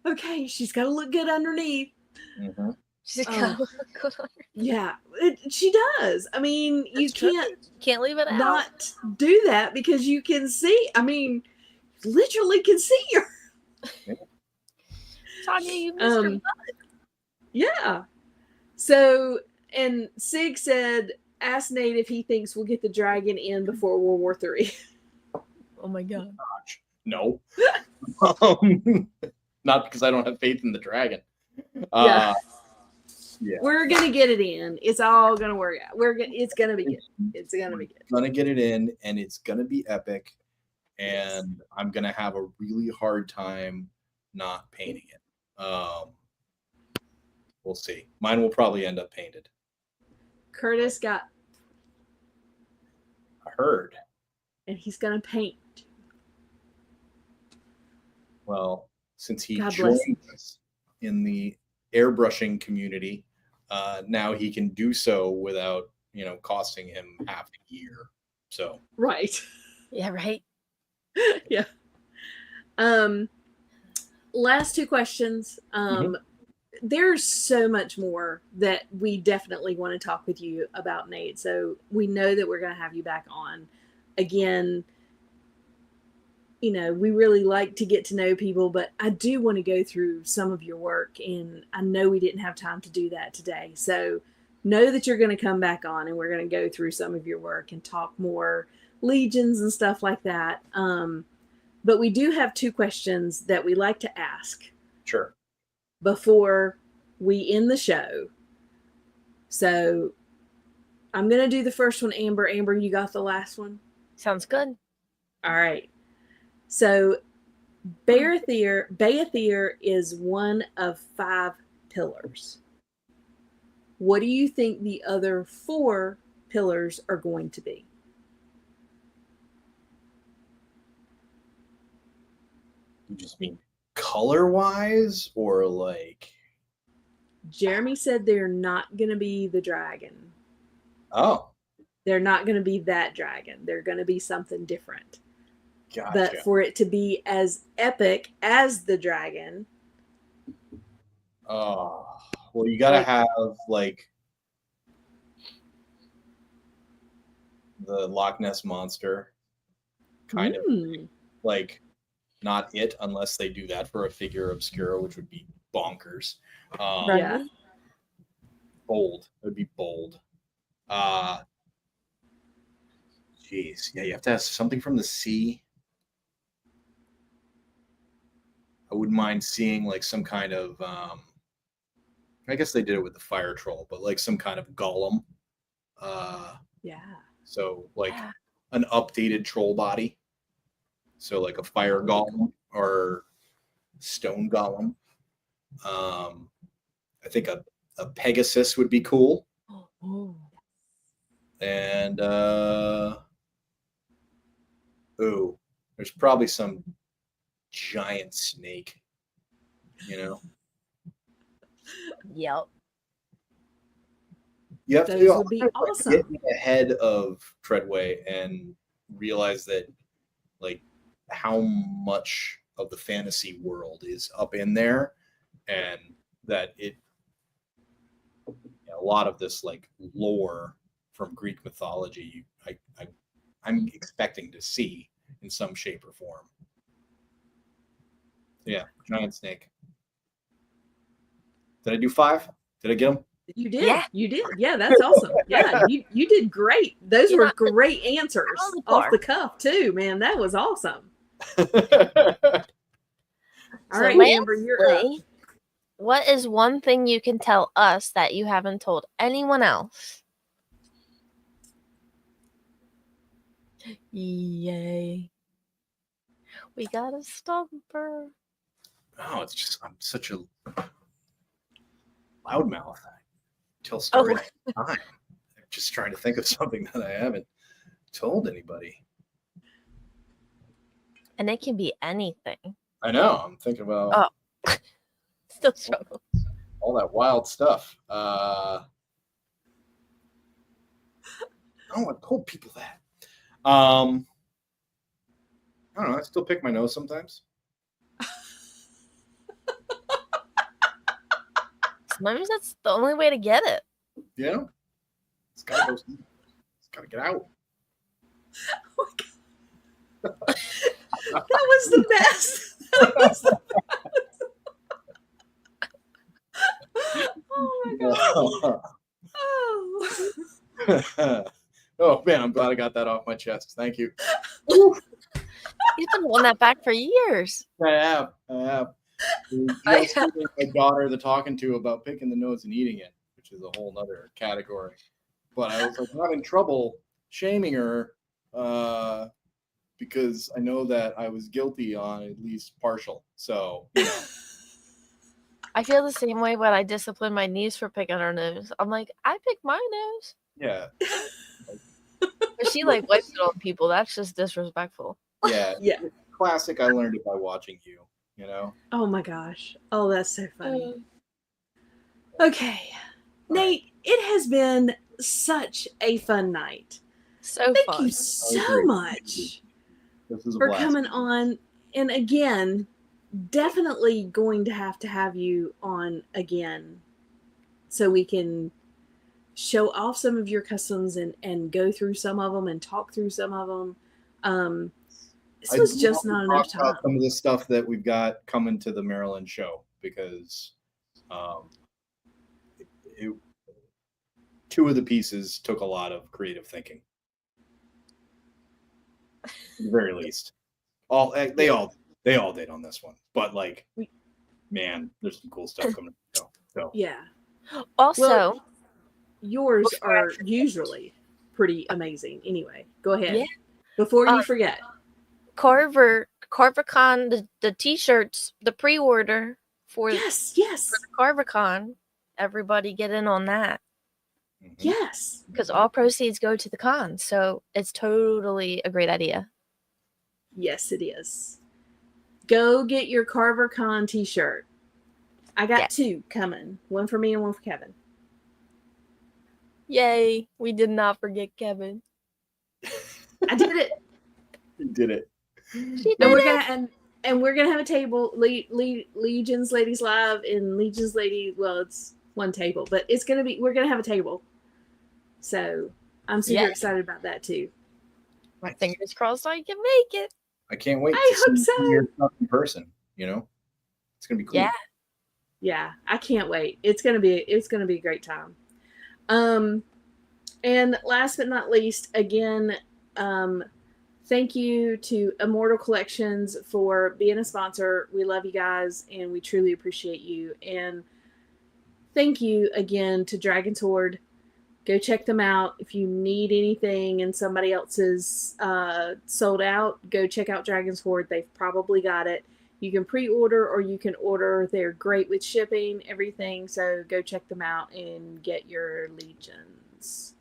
S1: Okay, she's got to look good underneath.
S3: Mm-hmm.
S2: She's got to look good underneath.
S1: Yeah, she does. I mean, you
S2: can't leave it out.
S1: Not do that because you can see. I mean, literally can see her.
S2: Tanya, you missed your butt.
S1: Yeah. So, and Sig said, ask Nate if he thinks we'll get the dragon in before World War III.
S2: Oh my God.
S3: Gosh, no. Not because I don't have faith in the dragon.
S1: Yeah. We're gonna get it in. It's all gonna work out. It's gonna be good. It's gonna be good.
S3: Gonna get it in, and it's gonna be epic. And I'm gonna have a really hard time not painting it. We'll see. Mine will probably end up painted.
S1: Curtis got.
S3: I heard.
S1: And he's gonna paint.
S3: Well, since he
S1: God bless him.
S3: joined us in the airbrushing community, now he can do so without, costing him half a year. So
S1: Right.
S2: Yeah, right.
S1: Yeah. Last two questions. There's so much more that we definitely want to talk with you about, Nate. So we know that we're going to have you back on again. We really like to get to know people, but I do want to go through some of your work, and I know we didn't have time to do that today. So know that you're going to come back on, and we're going to go through some of your work and talk more legions and stuff like that. But we do have two questions that we like to ask.
S3: Sure.
S1: Before we end the show. So I'm going to do the first one, Amber. Amber, you got the last one?
S2: Sounds good.
S1: All right. So Bayathir is one of 5 pillars. What do you think the other 4 pillars are going to be?
S3: You just mean color-wise, or like?
S1: Jeremy said they're not going to be the dragon.
S3: Oh.
S1: They're not going to be that dragon. They're going to be something different.
S3: Gotcha.
S1: But for it to be as epic as the dragon.
S3: Oh, well, you gotta have like the Loch Ness monster kind of thing. Like, not it, unless they do that for a figure obscura, which would be bonkers.
S1: Yeah.
S3: Bold. It would be bold. Jeez. Yeah, you have to have something from the sea. I wouldn't mind seeing like some kind of I guess they did it with the fire troll, but like some kind of golem.
S1: Yeah.
S3: So like an updated troll body. So like a fire golem or stone golem. I think a Pegasus would be cool.
S2: Oh.
S3: And there's probably some giant snake,
S2: Yep.
S3: You have
S1: Those
S3: to
S1: would be awesome.
S3: Get ahead of Treadway and realize that like how much of the fantasy world is up in there, and that a lot of this like lore from Greek mythology I'm expecting to see in some shape or form. Yeah, giant snake. Did I do 5? Did I get them?
S1: You did.
S2: Yeah.
S1: You did. Yeah, that's awesome. Yeah, you did great. Those were great answers off the cuff too, man. That was awesome. All right, Amber, you're up.
S2: What is one thing you can tell us that you haven't told anyone else? Yay. We got a stumper.
S3: Oh, it's just I'm such a loudmouth. I tell stories all the time. I'm just trying to think of something that I haven't told anybody.
S2: And it can be anything. I
S3: know. I'm thinking about
S2: still struggle.
S3: All that wild stuff. I told people that. I don't know. I still pick my nose sometimes.
S2: Sometimes that's the only way to get it.
S3: Yeah. It's gotta go. It's gotta get out.
S1: Oh my God. That was the best. That was the best. Oh my God.
S3: Oh. Oh man, I'm glad I got that off my chest. Thank you.
S2: You've been holding that back for years.
S3: I have. I gave my daughter the talking to about picking the nose and eating it, which is a whole nother category. But I was like, I'm having trouble shaming her because I know that I was guilty on at least partial. So,
S2: I feel the same way when I discipline my niece for picking her nose. I'm like, I pick my nose.
S3: Yeah.
S2: But she like wipes it on people. That's just disrespectful.
S3: Yeah.
S1: Yeah.
S3: Classic. I learned it by watching you. you know?
S1: Oh my gosh. Oh, that's so funny.
S2: Uh,
S1: Okay. Nate, it has been such a fun night.
S2: So
S1: Thank
S2: fun.
S1: you so
S3: agree.
S1: much
S3: This is a
S1: for
S3: blast.
S1: coming on. And again, definitely going to have you on again so we can show off some of your customs and go through some of them and talk through some of them. This was just not enough
S3: Talk about
S1: time.
S3: some of the stuff that we've got coming to the Maryland show because two of the pieces took a lot of creative thinking. At the very least. They all did on this one. But like, man, there's some cool stuff coming up. So
S1: Yeah.
S2: Also,
S1: Well, yours
S2: before I
S1: are usually pretty amazing. Anyway, go ahead.
S2: Yeah.
S1: Before you forget.
S2: CarverCon, the t-shirts, the pre-order for
S1: Yes.
S2: the CarverCon. Everybody get in on that
S1: Yes.
S2: because all proceeds go to the con. So it's totally a great idea.
S1: Yes, it is. Go get your CarverCon t-shirt. I got 2 coming. One for me and one for Kevin.
S2: Yay. We did not forget Kevin.
S1: I did it.
S3: You did it.
S1: And we're gonna have a table. Legion's Ladies Live and Legion's Lady. Well, it's one table, but we're gonna have a table. So I'm super excited about that too.
S2: My fingers crossed I can make it.
S3: I can't wait
S1: I
S3: to
S1: hope
S3: see
S1: so.
S3: your stuff in person. You know, it's gonna be cool.
S1: Yeah, I can't wait. It's gonna be a great time. And last but not least, again, thank you to Immortal Collections for being a sponsor. We love you guys, and we truly appreciate you. And thank you again to Dragon's Horde. Go check them out. If you need anything and somebody else is sold out, go check out Dragon's Horde. They've probably got it. You can pre-order or you can order. They're great with shipping, everything. So go check them out and get your legions.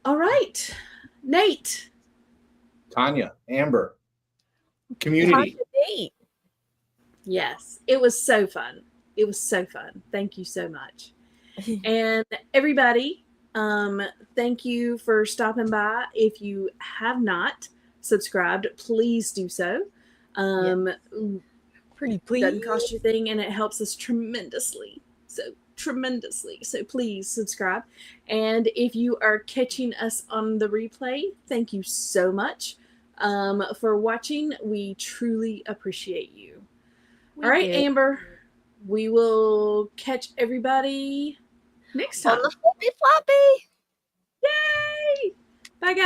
S1: All right. Nate.
S3: Tanya, Amber, community.
S1: Yes. It was so fun. It was so fun. Thank you so much. And everybody, thank you for stopping by. If you have not subscribed, please do so.
S2: Pretty please.
S1: Doesn't cost you a thing, and it helps us tremendously. So please subscribe. And if you are catching us on the replay, thank you so much for watching. We truly appreciate you. All right, Amber, we will catch everybody next time.
S2: On the flippy floppy.
S1: Yay! Bye, guys.